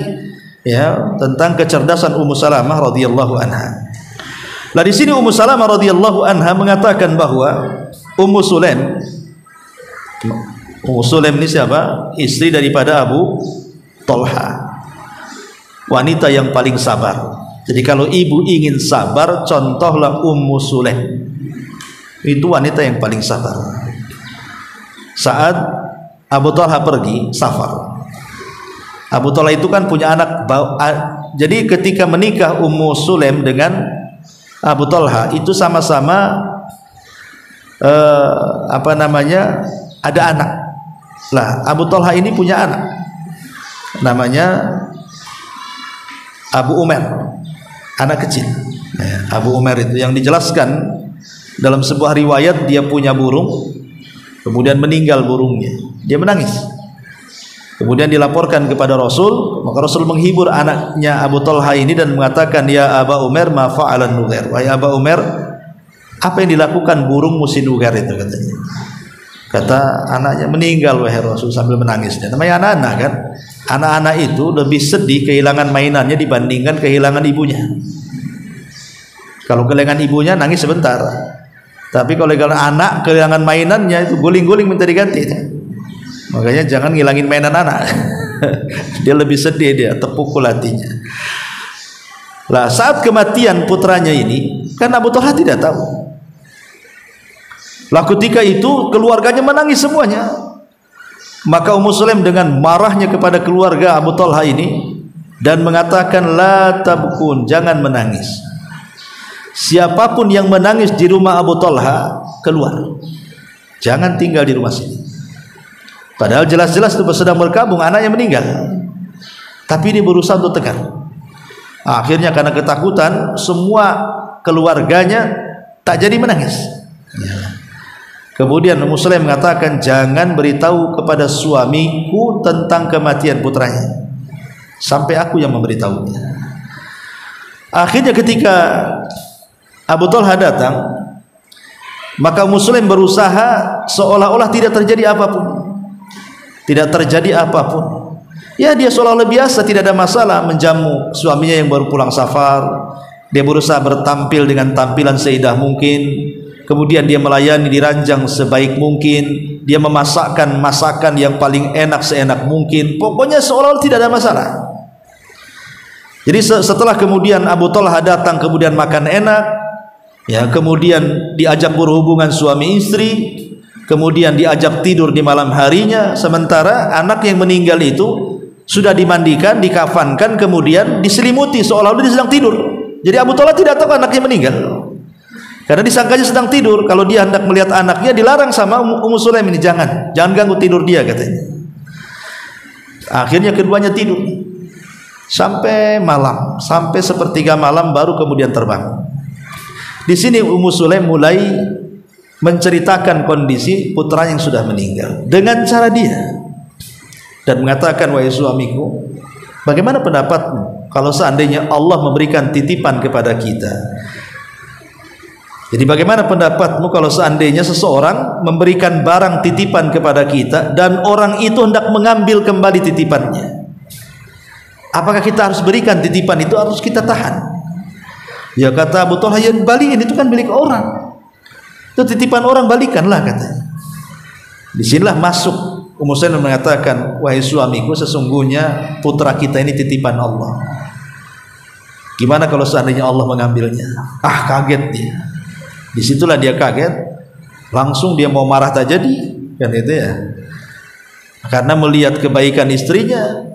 ya tentang kecerdasan Ummu Salamah radhiyallahu anha. Nah, di sini Ummu Salamah radhiyallahu anha mengatakan bahwa Ummu Sulaim ini siapa? Istri daripada Abu Thalha, wanita yang paling sabar. Jadi kalau ibu ingin sabar, contohlah Ummu Sulaim. Itu wanita yang paling sabar. Saat Abu Thalha pergi safar, Abu Thalha itu kan punya anak. Jadi ketika menikah Ummu Sulaim dengan Abu Thalha itu sama-sama ada anak. Lah, Abu Thalha ini punya anak namanya Abu Umair, anak kecil. Abu Umair itu yang dijelaskan dalam sebuah riwayat, dia punya burung, kemudian meninggal burungnya, dia menangis, kemudian dilaporkan kepada Rasul. Maka Rasul menghibur anaknya Abu Thalha ini dan mengatakan, ya Aba Umair ma fa'alan Nughair, wahai Aba Umair, apa yang dilakukan burungmu si Nughair itu, katanya. Kata anaknya, meninggal wahai Rasul, sambil menangis. Dan namanya anak-anak kan, anak-anak itu lebih sedih kehilangan mainannya dibandingkan kehilangan ibunya. Kalau kehilangan ibunya nangis sebentar, tapi kalau anak kehilangan mainannya itu guling-guling minta diganti. Makanya jangan ngilangin mainan anak. Dia lebih sedih, dia terpukul hatinya. Lah, saat kematian putranya ini, kan Abu Thalha tidak tahu. Lah, ketika itu keluarganya menangis semuanya. Maka Ummu Sulaim dengan marahnya kepada keluarga Abu Thalha ini dan mengatakan, la tabkun, jangan menangis. Siapapun yang menangis di rumah Abu Thalha, keluar, jangan tinggal di rumah sini. Padahal jelas-jelas itu sedang berkabung, anaknya meninggal, tapi dia berusaha untuk tegar. Akhirnya karena ketakutan, semua keluarganya tak jadi menangis. Kemudian Ummu Sulaim mengatakan, jangan beritahu kepada suamiku tentang kematian putranya sampai aku yang memberitahunya. Akhirnya ketika Abu Thalha datang, maka Ummu Sulaim berusaha seolah-olah tidak terjadi apapun. Tidak terjadi apapun. Ya, dia seolah-olah biasa, tidak ada masalah menjamu suaminya yang baru pulang safar. Dia berusaha bertampil dengan tampilan seindah mungkin. Kemudian dia melayani di ranjang sebaik mungkin. dia memasakkan masakan yang paling enak seenak mungkin. Pokoknya seolah-olah tidak ada masalah. Jadi setelah kemudian Abu Talha datang, kemudian makan enak, ya, kemudian diajak berhubungan suami istri, kemudian diajak tidur di malam harinya, sementara anak yang meninggal itu sudah dimandikan, dikafankan, kemudian diselimuti seolah-olah dia sedang tidur. Jadi Abu Talha tidak tahu anaknya meninggal, karena disangkanya sedang tidur. Kalau dia hendak melihat anaknya, dilarang sama Ummu Sulaim ini, jangan ganggu tidur dia, katanya. Akhirnya keduanya tidur sampai malam, sampai sepertiga malam baru kemudian terbang. Di sini Ummu Sulaim mulai menceritakan kondisi putra yang sudah meninggal dengan cara dia, dan mengatakan, wahai suamiku, bagaimana pendapatmu kalau seandainya Allah memberikan titipan kepada kita? Jadi bagaimana pendapatmu kalau seandainya seseorang memberikan barang titipan kepada kita dan orang itu hendak mengambil kembali titipannya? Apakah kita harus berikan titipan itu, harus kita tahan? Ya, kata Abu Talha, ya balikin, itu kan milik orang, itu titipan orang, balikanlah, katanya. Disinilah masuk Ummu Sulaim mengatakan, wahai suamiku, sesungguhnya putra kita ini titipan Allah. Gimana kalau seandainya Allah mengambilnya? Kaget dia. Disitulah dia kaget, langsung dia mau marah tak jadi, kan itu ya. Karena melihat kebaikan istrinya,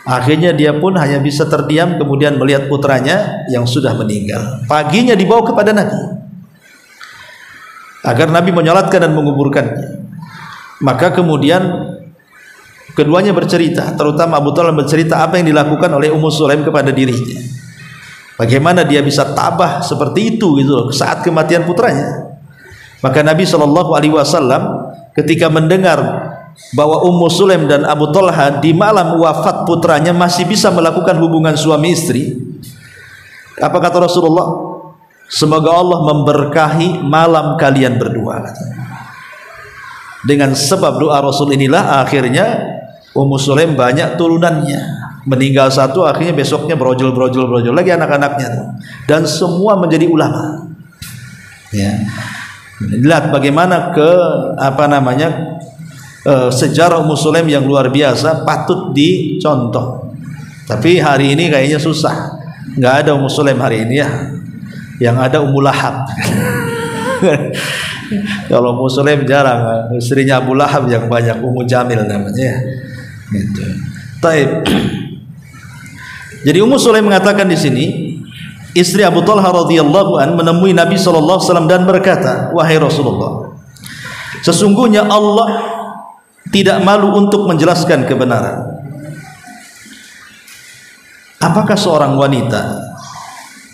akhirnya dia pun hanya bisa terdiam, kemudian melihat putranya yang sudah meninggal. Paginya dibawa kepada Nabi agar Nabi menyolatkan dan menguburkannya. Maka kemudian keduanya bercerita, terutama Abu Talha bercerita apa yang dilakukan oleh Ummu Sulaim kepada dirinya. Bagaimana dia bisa tabah seperti itu gitu loh, saat kematian putranya. Maka Nabi SAW ketika mendengar bahwa Ummu Sulaim dan Abu Talha di malam wafat putranya masih bisa melakukan hubungan suami istri, apa kata Rasulullah? Semoga Allah memberkahi malam kalian berdua. Dengan sebab doa Rasul inilah akhirnya Ummu Sulaim banyak turunannya, meninggal satu, akhirnya besoknya brojol lagi anak-anaknya, dan semua menjadi ulama. Ya, lihat bagaimana sejarah Ummu Sulaim yang luar biasa, patut dicontoh. Tapi hari ini kayaknya susah, nggak ada Ummu Sulaim hari ini ya, yang ada Ummu Lahab. Kalau Ummu Sulaim jarang, istrinya Abu Lahab yang banyak, Ummu Jamil namanya. Gitu. Taib. Jadi Ummu Sulaim mengatakan di sini, istri Abu Talha radhiyallahu an menemui Nabi sallallahu alaihi wasallam dan berkata, wahai Rasulullah, sesungguhnya Allah tidak malu untuk menjelaskan kebenaran. Apakah seorang wanita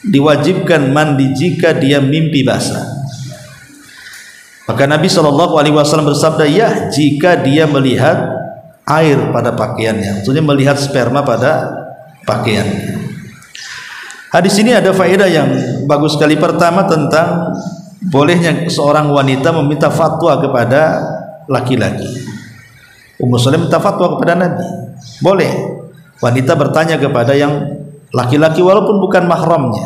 diwajibkan mandi jika dia mimpi basah? Maka Nabi SAW bersabda, ya, jika dia melihat air pada pakaiannya, maksudnya melihat sperma pada pakaiannya. Hadis ini ada faedah yang bagus sekali. Pertama, tentang bolehnya seorang wanita meminta fatwa kepada laki-laki. Ummu Sulaim minta fatwa kepada Nabi. Boleh wanita bertanya kepada yang laki-laki walaupun bukan mahramnya.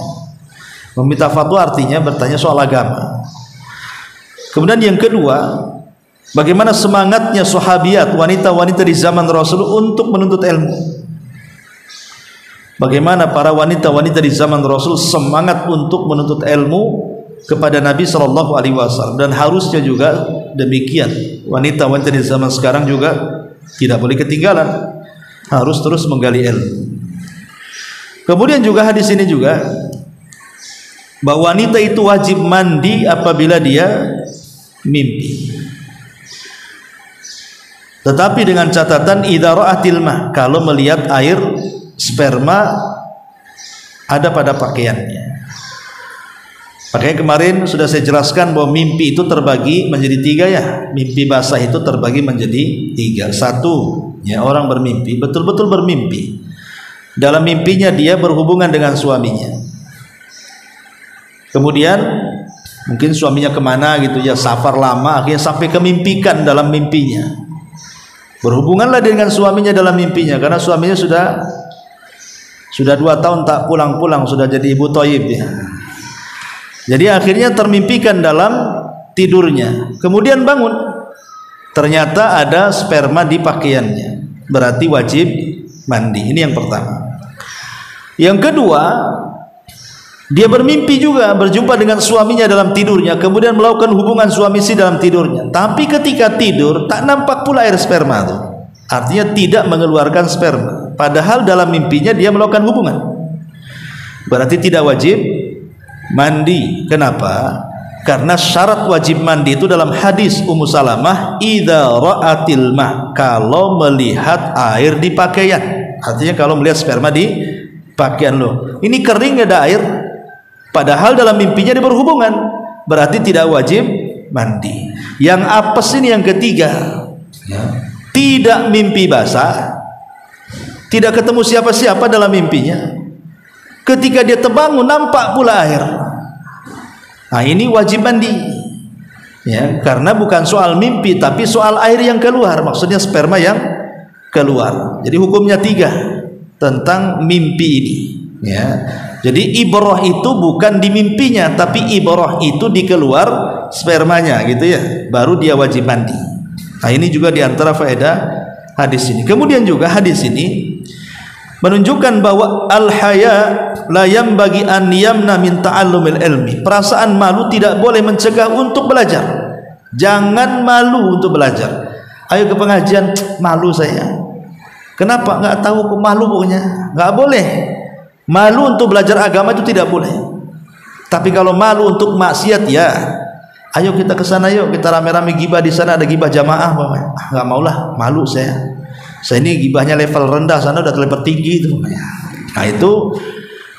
Meminta fatwa artinya bertanya soal agama. Kemudian yang kedua, bagaimana semangatnya sahabiat, wanita-wanita di zaman Rasul untuk menuntut ilmu. Bagaimana para wanita-wanita di zaman Rasul semangat untuk menuntut ilmu kepada Nabi SAW. Dan harusnya juga demikian. Wanita-wanita di zaman sekarang juga tidak boleh ketinggalan, harus terus menggali ilmu. Kemudian juga hadis ini juga bahwa wanita itu wajib mandi apabila dia mimpi, tetapi dengan catatan idza ra'atil mah, kalau melihat air sperma ada pada pakaiannya. Makanya kemarin sudah saya jelaskan bahwa mimpi itu terbagi menjadi tiga ya. Mimpi basah itu terbagi menjadi tiga. Satu, ya, orang bermimpi, betul-betul bermimpi. Dalam mimpinya dia berhubungan dengan suaminya. Kemudian mungkin suaminya kemana gitu ya, safar lama, akhirnya sampai kemimpikan dalam mimpinya. Berhubunganlah dengan suaminya dalam mimpinya, karena suaminya sudah 2 tahun tak pulang-pulang, sudah jadi ibu thayyib ya. Jadi akhirnya termimpikan dalam tidurnya. Kemudian bangun, ternyata ada sperma di pakaiannya, berarti wajib mandi. Ini yang pertama. Yang kedua, dia bermimpi juga berjumpa dengan suaminya dalam tidurnya, kemudian melakukan hubungan suami istri dalam tidurnya. Tapi ketika tidur tak nampak pula air sperma itu. Artinya tidak mengeluarkan sperma. Padahal dalam mimpinya dia melakukan hubungan. Berarti tidak wajib mandi. Kenapa? Karena syarat wajib mandi itu dalam hadis Ummu Salamah, idza ra'atil ma, kalau melihat air di pakaian. Artinya kalau melihat sperma di pakaian lo, ini kering ada air, padahal dalam mimpinya dia berhubungan, berarti tidak wajib mandi. Yang apes ini yang ketiga, tidak mimpi basah, tidak ketemu siapa-siapa dalam mimpinya, ketika dia terbangun nampak pula air. Nah ini wajib mandi, ya, karena bukan soal mimpi tapi soal air yang keluar, maksudnya sperma yang keluar. Jadi hukumnya tiga tentang mimpi ini, ya. Jadi ibrah itu bukan di mimpinya, tapi ibrah itu di keluar spermanya, gitu ya, baru dia wajib mandi. Nah ini juga diantara faedah hadis ini. Kemudian juga hadis ini menunjukkan bahwa al-haya la yambagi an yamna min ta'allumil ilmi. Perasaan malu tidak boleh mencegah untuk belajar. Jangan malu untuk belajar. Ayo ke pengajian, malu saya. Kenapa? Nggak tahu, kok malu pokoknya. Nggak boleh. Malu untuk belajar agama itu tidak boleh. Tapi kalau malu untuk maksiat, ya, ayo kita ke sana, yuk kita rame-rame gibah di sana, ada gibah jamaah. Nggak maulah, malu saya. Saya ini gibahnya level rendah, sana udah level tinggi itu. Nah itu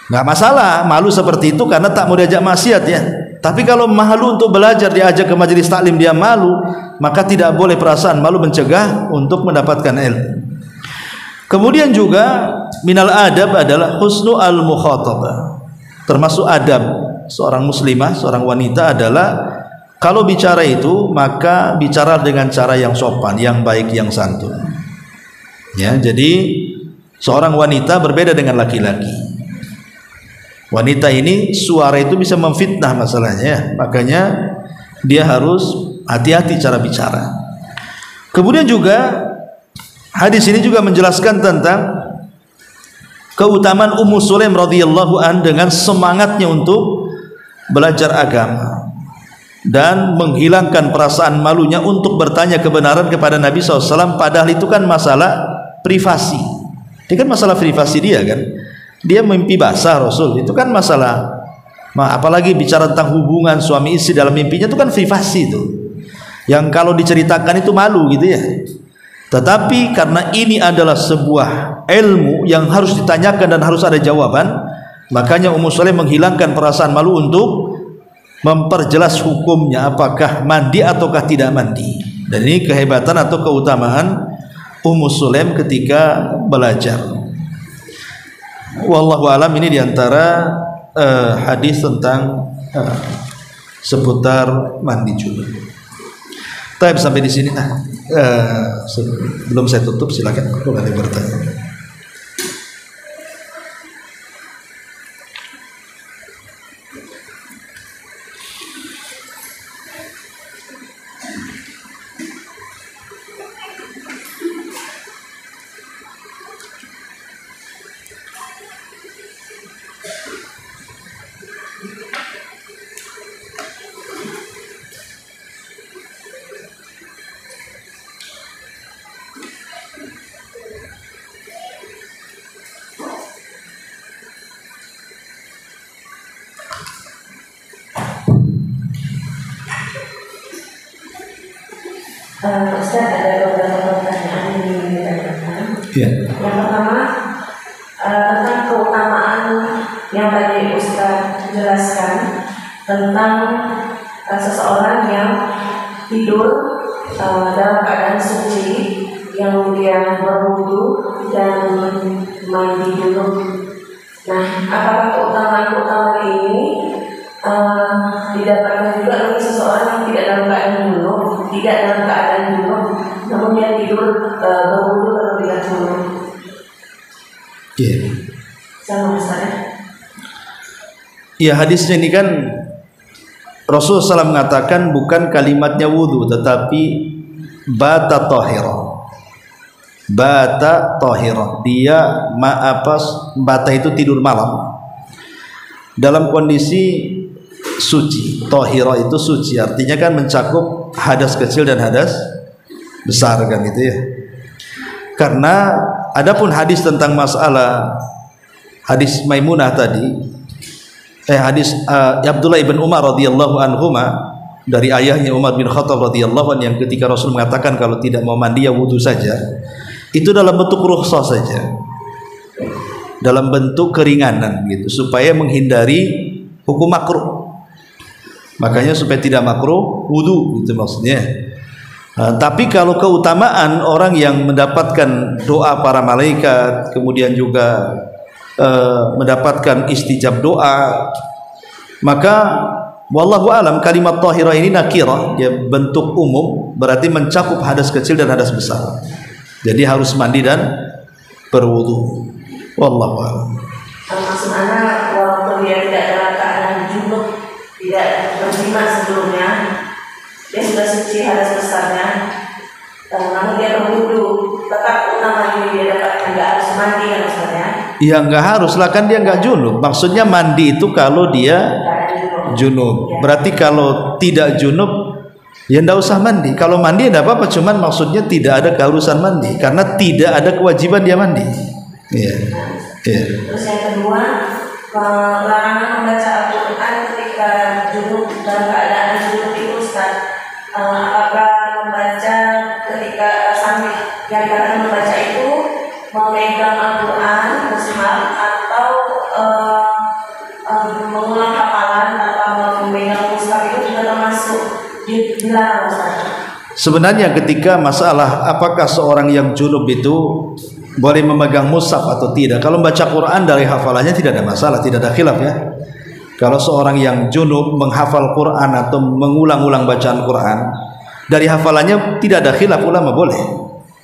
nggak masalah, malu seperti itu karena tak mau diajak maksiat, ya. Tapi kalau malu untuk belajar, diajak ke majelis taklim dia malu, maka tidak boleh. Perasaan malu mencegah untuk mendapatkan ilmu. Kemudian juga minal adab adalah husnu al mukhatabah. Termasuk adab seorang muslimah, seorang wanita adalah kalau bicara itu maka bicara dengan cara yang sopan, yang baik, yang santun. Ya, jadi seorang wanita berbeda dengan laki-laki. Wanita ini suara itu bisa memfitnah masalahnya, ya. Makanya dia harus hati-hati cara bicara. Kemudian juga hadis ini juga menjelaskan tentang keutamaan Ummu Sulaim radhiyallahu an dengan semangatnya untuk belajar agama dan menghilangkan perasaan malunya untuk bertanya kebenaran kepada Nabi SAW. Padahal itu kan masalah privasi. Ini kan masalah privasi dia kan. Dia mimpi basah Rasul, itu kan masalah. Apalagi bicara tentang hubungan suami istri dalam mimpinya, itu kan privasi itu. Yang kalau diceritakan itu malu gitu ya. Tetapi karena ini adalah sebuah ilmu yang harus ditanyakan dan harus ada jawaban, makanya Ummu Sulaim menghilangkan perasaan malu untuk memperjelas hukumnya, apakah mandi ataukah tidak mandi. Dan ini kehebatan atau keutamaan Ummu Sulaim ketika belajar. Wallahu alam, ini diantara hadis tentang seputar mandi junub. Tapi sampai di sini. Belum saya tutup, silakan kalau ada yang bertanya. Ustaz, ada beberapa pertanyaan yang ingin ditanyakan. Yang pertama tentang keutamaan yang tadi Ustaz jelaskan tentang seseorang yang tidur dalam keadaan suci, yang dia berwudu dan mandi dulu. Nah, apakah keutamaan ini didapatkan juga oleh seseorang yang tidak dalam keadaan junub, namun dia tidur berwudu terlebih dahulu? Sama Ustaz. Ya, hadisnya ini kan Rasulullah SAW mengatakan bukan kalimatnya wudu, tetapi bata tahira. Bata tahira, dia bata itu tidur malam dalam kondisi suci. Tahira itu suci, artinya kan mencakup hadas kecil dan hadas besar kan gitu ya. Karena adapun hadis tentang masalah hadis Maimunah tadi, hadis Abdullah ibn Umar radhiyallahu anhuma dari ayahnya Umar bin Khattab radhiyallahu anhu yang ketika Rasul mengatakan kalau tidak mau mandi ya wudu saja, itu dalam bentuk rukhsah saja, dalam bentuk keringanan gitu, supaya menghindari hukum makruh. Makanya supaya tidak makruh wudu itu maksudnya. Tapi kalau keutamaan orang yang mendapatkan doa para malaikat, kemudian juga mendapatkan istijab doa, maka wallahu alam kalimat tahira ini nakirah, dia bentuk umum, berarti mencakup hadas kecil dan hadas besar. Jadi harus mandi dan berwudu. Wallahu a'lam. Maksud anak walaupun dia tidak dalam keadaan junub, tidak berjima sebelumnya, dia sudah suci hadas besarnya, namun dia berwudu, tetap namanya dia dapatkan, nggak harus mandi kan maksudnya? Ya nggak harus lah, kan dia nggak junub. Maksudnya mandi itu kalau dia junub. Berarti kalau tidak junub ya ndak usah mandi. Kalau mandi tidak apa-apa, cuman maksudnya tidak ada keharusan mandi karena tidak ada kewajiban dia mandi. Iya. Yeah. Terus yang kedua, larangan membaca Al-Quran ketika junub, dalam keadaan junub itu Ustaz, apakah membaca ketika sambil yang dikatakan membaca itu memegang Al-Quran mushaf atau mengulang hafalan atau memegang mushaf itu juga termasuk dilarang Ustaz? Sebenarnya ketika masalah apakah seorang yang junub itu boleh memegang mushaf atau tidak, kalau membaca Quran dari hafalannya tidak ada masalah, tidak ada khilaf ya. Kalau seorang yang junub menghafal Quran atau mengulang-ulang bacaan Quran dari hafalannya tidak ada khilaf, ulama boleh.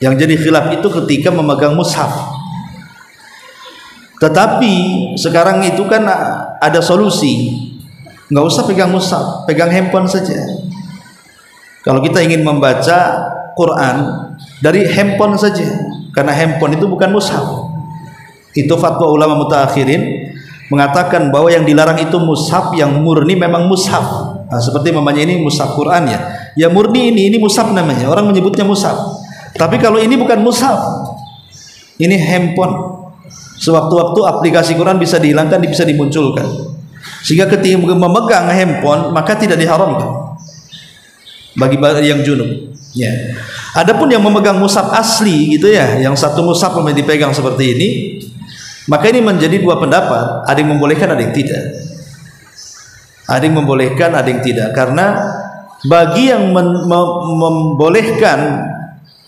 Yang jadi khilaf itu ketika memegang mushaf. Tetapi sekarang itu kan ada solusi, nggak usah pegang mushaf, pegang handphone saja. Kalau kita ingin membaca Quran dari handphone saja, karena handphone itu bukan mushaf. Itu fatwa ulama mutaakhirin mengatakan bahwa yang dilarang itu mushaf yang murni memang mushaf. Nah, seperti namanya ini mushaf Quran ya. Ya murni ini mushaf namanya. Orang menyebutnya mushaf. Tapi kalau ini bukan mushaf, ini handphone. Sewaktu-waktu aplikasi Quran bisa dihilangkan, bisa dimunculkan. Sehingga ketika memegang handphone maka tidak diharamkan bagi yang junub. Ya. Adapun yang memegang mushaf asli gitu ya, yang satu mushaf yang dipegang seperti ini, maka ini menjadi dua pendapat. Ada yang membolehkan, ada yang tidak. Ada yang membolehkan, ada yang tidak. Karena bagi yang membolehkan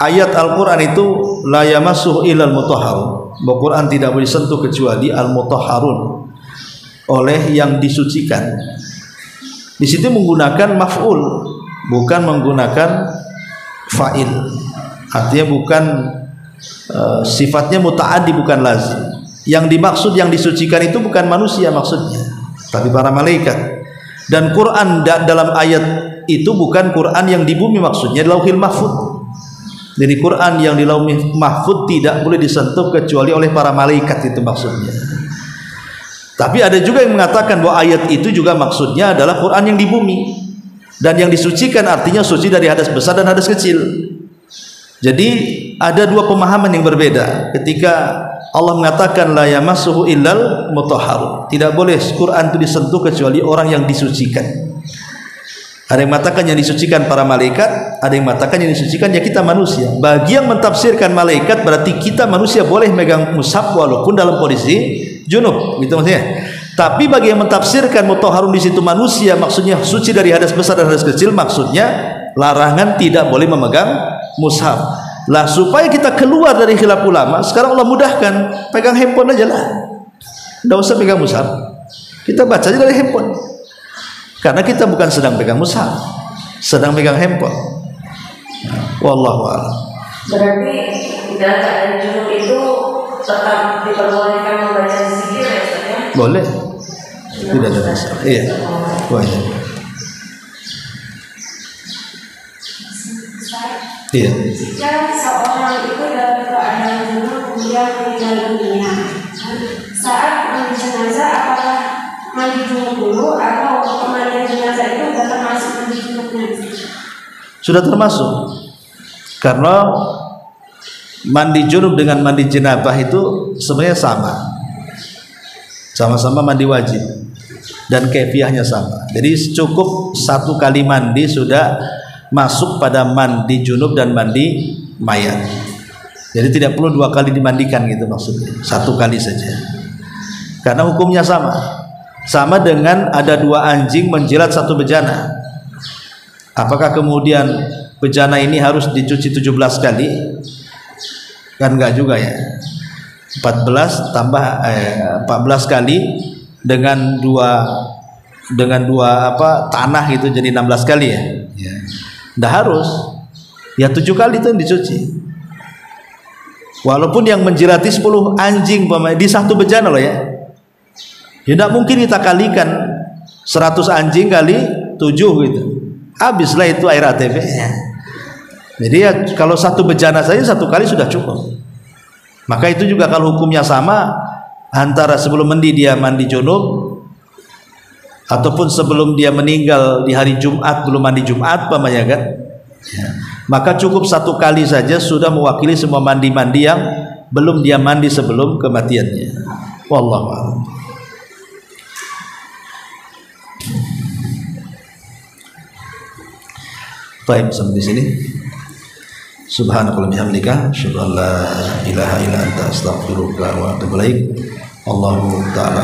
ayat Al-Quran itu la yamassuhu illal mutahharun. Al-Quran tidak boleh disentuh kecuali al-mutahharun, oleh yang disucikan. Di situ menggunakan maf'ul, bukan menggunakan fa'il. Artinya bukan sifatnya muta'addi, bukan lazim. Yang dimaksud yang disucikan itu bukan manusia maksudnya, tapi para malaikat. Dan Quran dalam ayat itu bukan Quran yang di bumi, maksudnya Lauhil Mahfuz. Jadi Quran yang di Lauhil Mahfuz tidak boleh disentuh kecuali oleh para malaikat, itu maksudnya. Tapi ada juga yang mengatakan bahwa ayat itu juga maksudnya adalah Quran yang di bumi. Dan yang disucikan artinya suci dari hadas besar dan hadas kecil. Jadi ada dua pemahaman yang berbeda ketika Allah mengatakan la yamassuhu illal mutahharun. Tidak boleh Quran itu disentuh kecuali orang yang disucikan. Ada yang mengatakan yang disucikan para malaikat, ada yang mengatakan yang disucikan ya kita manusia. Bagi yang mentafsirkan malaikat berarti kita manusia boleh megang mushaf walaupun dalam kondisi junub, gitu maksudnya. Tapi bagi yang mentafsirkan mutahharun di situ manusia, maksudnya suci dari hadas besar dan hadas kecil, maksudnya larangan tidak boleh memegang mushaf. Lah supaya kita keluar dari khilaf ulama, sekarang Allah mudahkan, pegang handphone aja lah. Enggak usah pegang mushaf. Kita baca aja dari handphone. Karena kita bukan sedang pegang mushaf, sedang pegang handphone. Wallahu a'lam. Berarti dalam keadaan junub itu tetap diperbolehkan membaca zikir ya Ustaz ya? Boleh. Tidak ada masalah. Iya. Boleh. Iya. Jika seorang itu dalam keadaan junub kemudian meninggal dunia, saat mandi jenazah apakah mandi junub dulu atau pemandian jenazah itu sudah termasuk mandi junubnya? Sudah termasuk. Karena mandi junub dengan mandi jenabah itu sebenarnya sama. Sama-sama mandi wajib dan kefiahnya sama. Jadi cukup satu kali mandi sudah masuk pada mandi junub dan mandi mayat. Jadi tidak perlu dua kali dimandikan gitu maksudnya, satu kali saja. Karena hukumnya sama. Sama dengan ada dua anjing menjilat satu bejana. Apakah kemudian bejana ini harus dicuci 17 kali? Kan enggak juga ya. 14 tambah 14 kali dengan dua tanah gitu jadi 16 kali ya. Ya. Nggak harus. Ya 7 kali itu yang dicuci. Walaupun yang menjilati 10 anjing di satu bejana loh ya. Ya tidak mungkin kita kalikan 100 anjing kali 7 gitu. Habislah itu air ATP ya. Jadi ya kalau satu bejana saja satu kali sudah cukup. Maka itu juga kalau hukumnya sama antara sebelum mandi dia mandi junub ataupun sebelum dia meninggal di hari Jumat belum mandi Jumat pamannya kan ya. Maka cukup satu kali saja sudah mewakili semua mandi-mandi yang belum dia mandi sebelum kematiannya. Wallahu a'lam. Baik, sampai di sini. Subhanakallahumma bihamdika asyhadu an la ilaha illa anta astaghfiruka wa atubu ilaik. Allahu ta'ala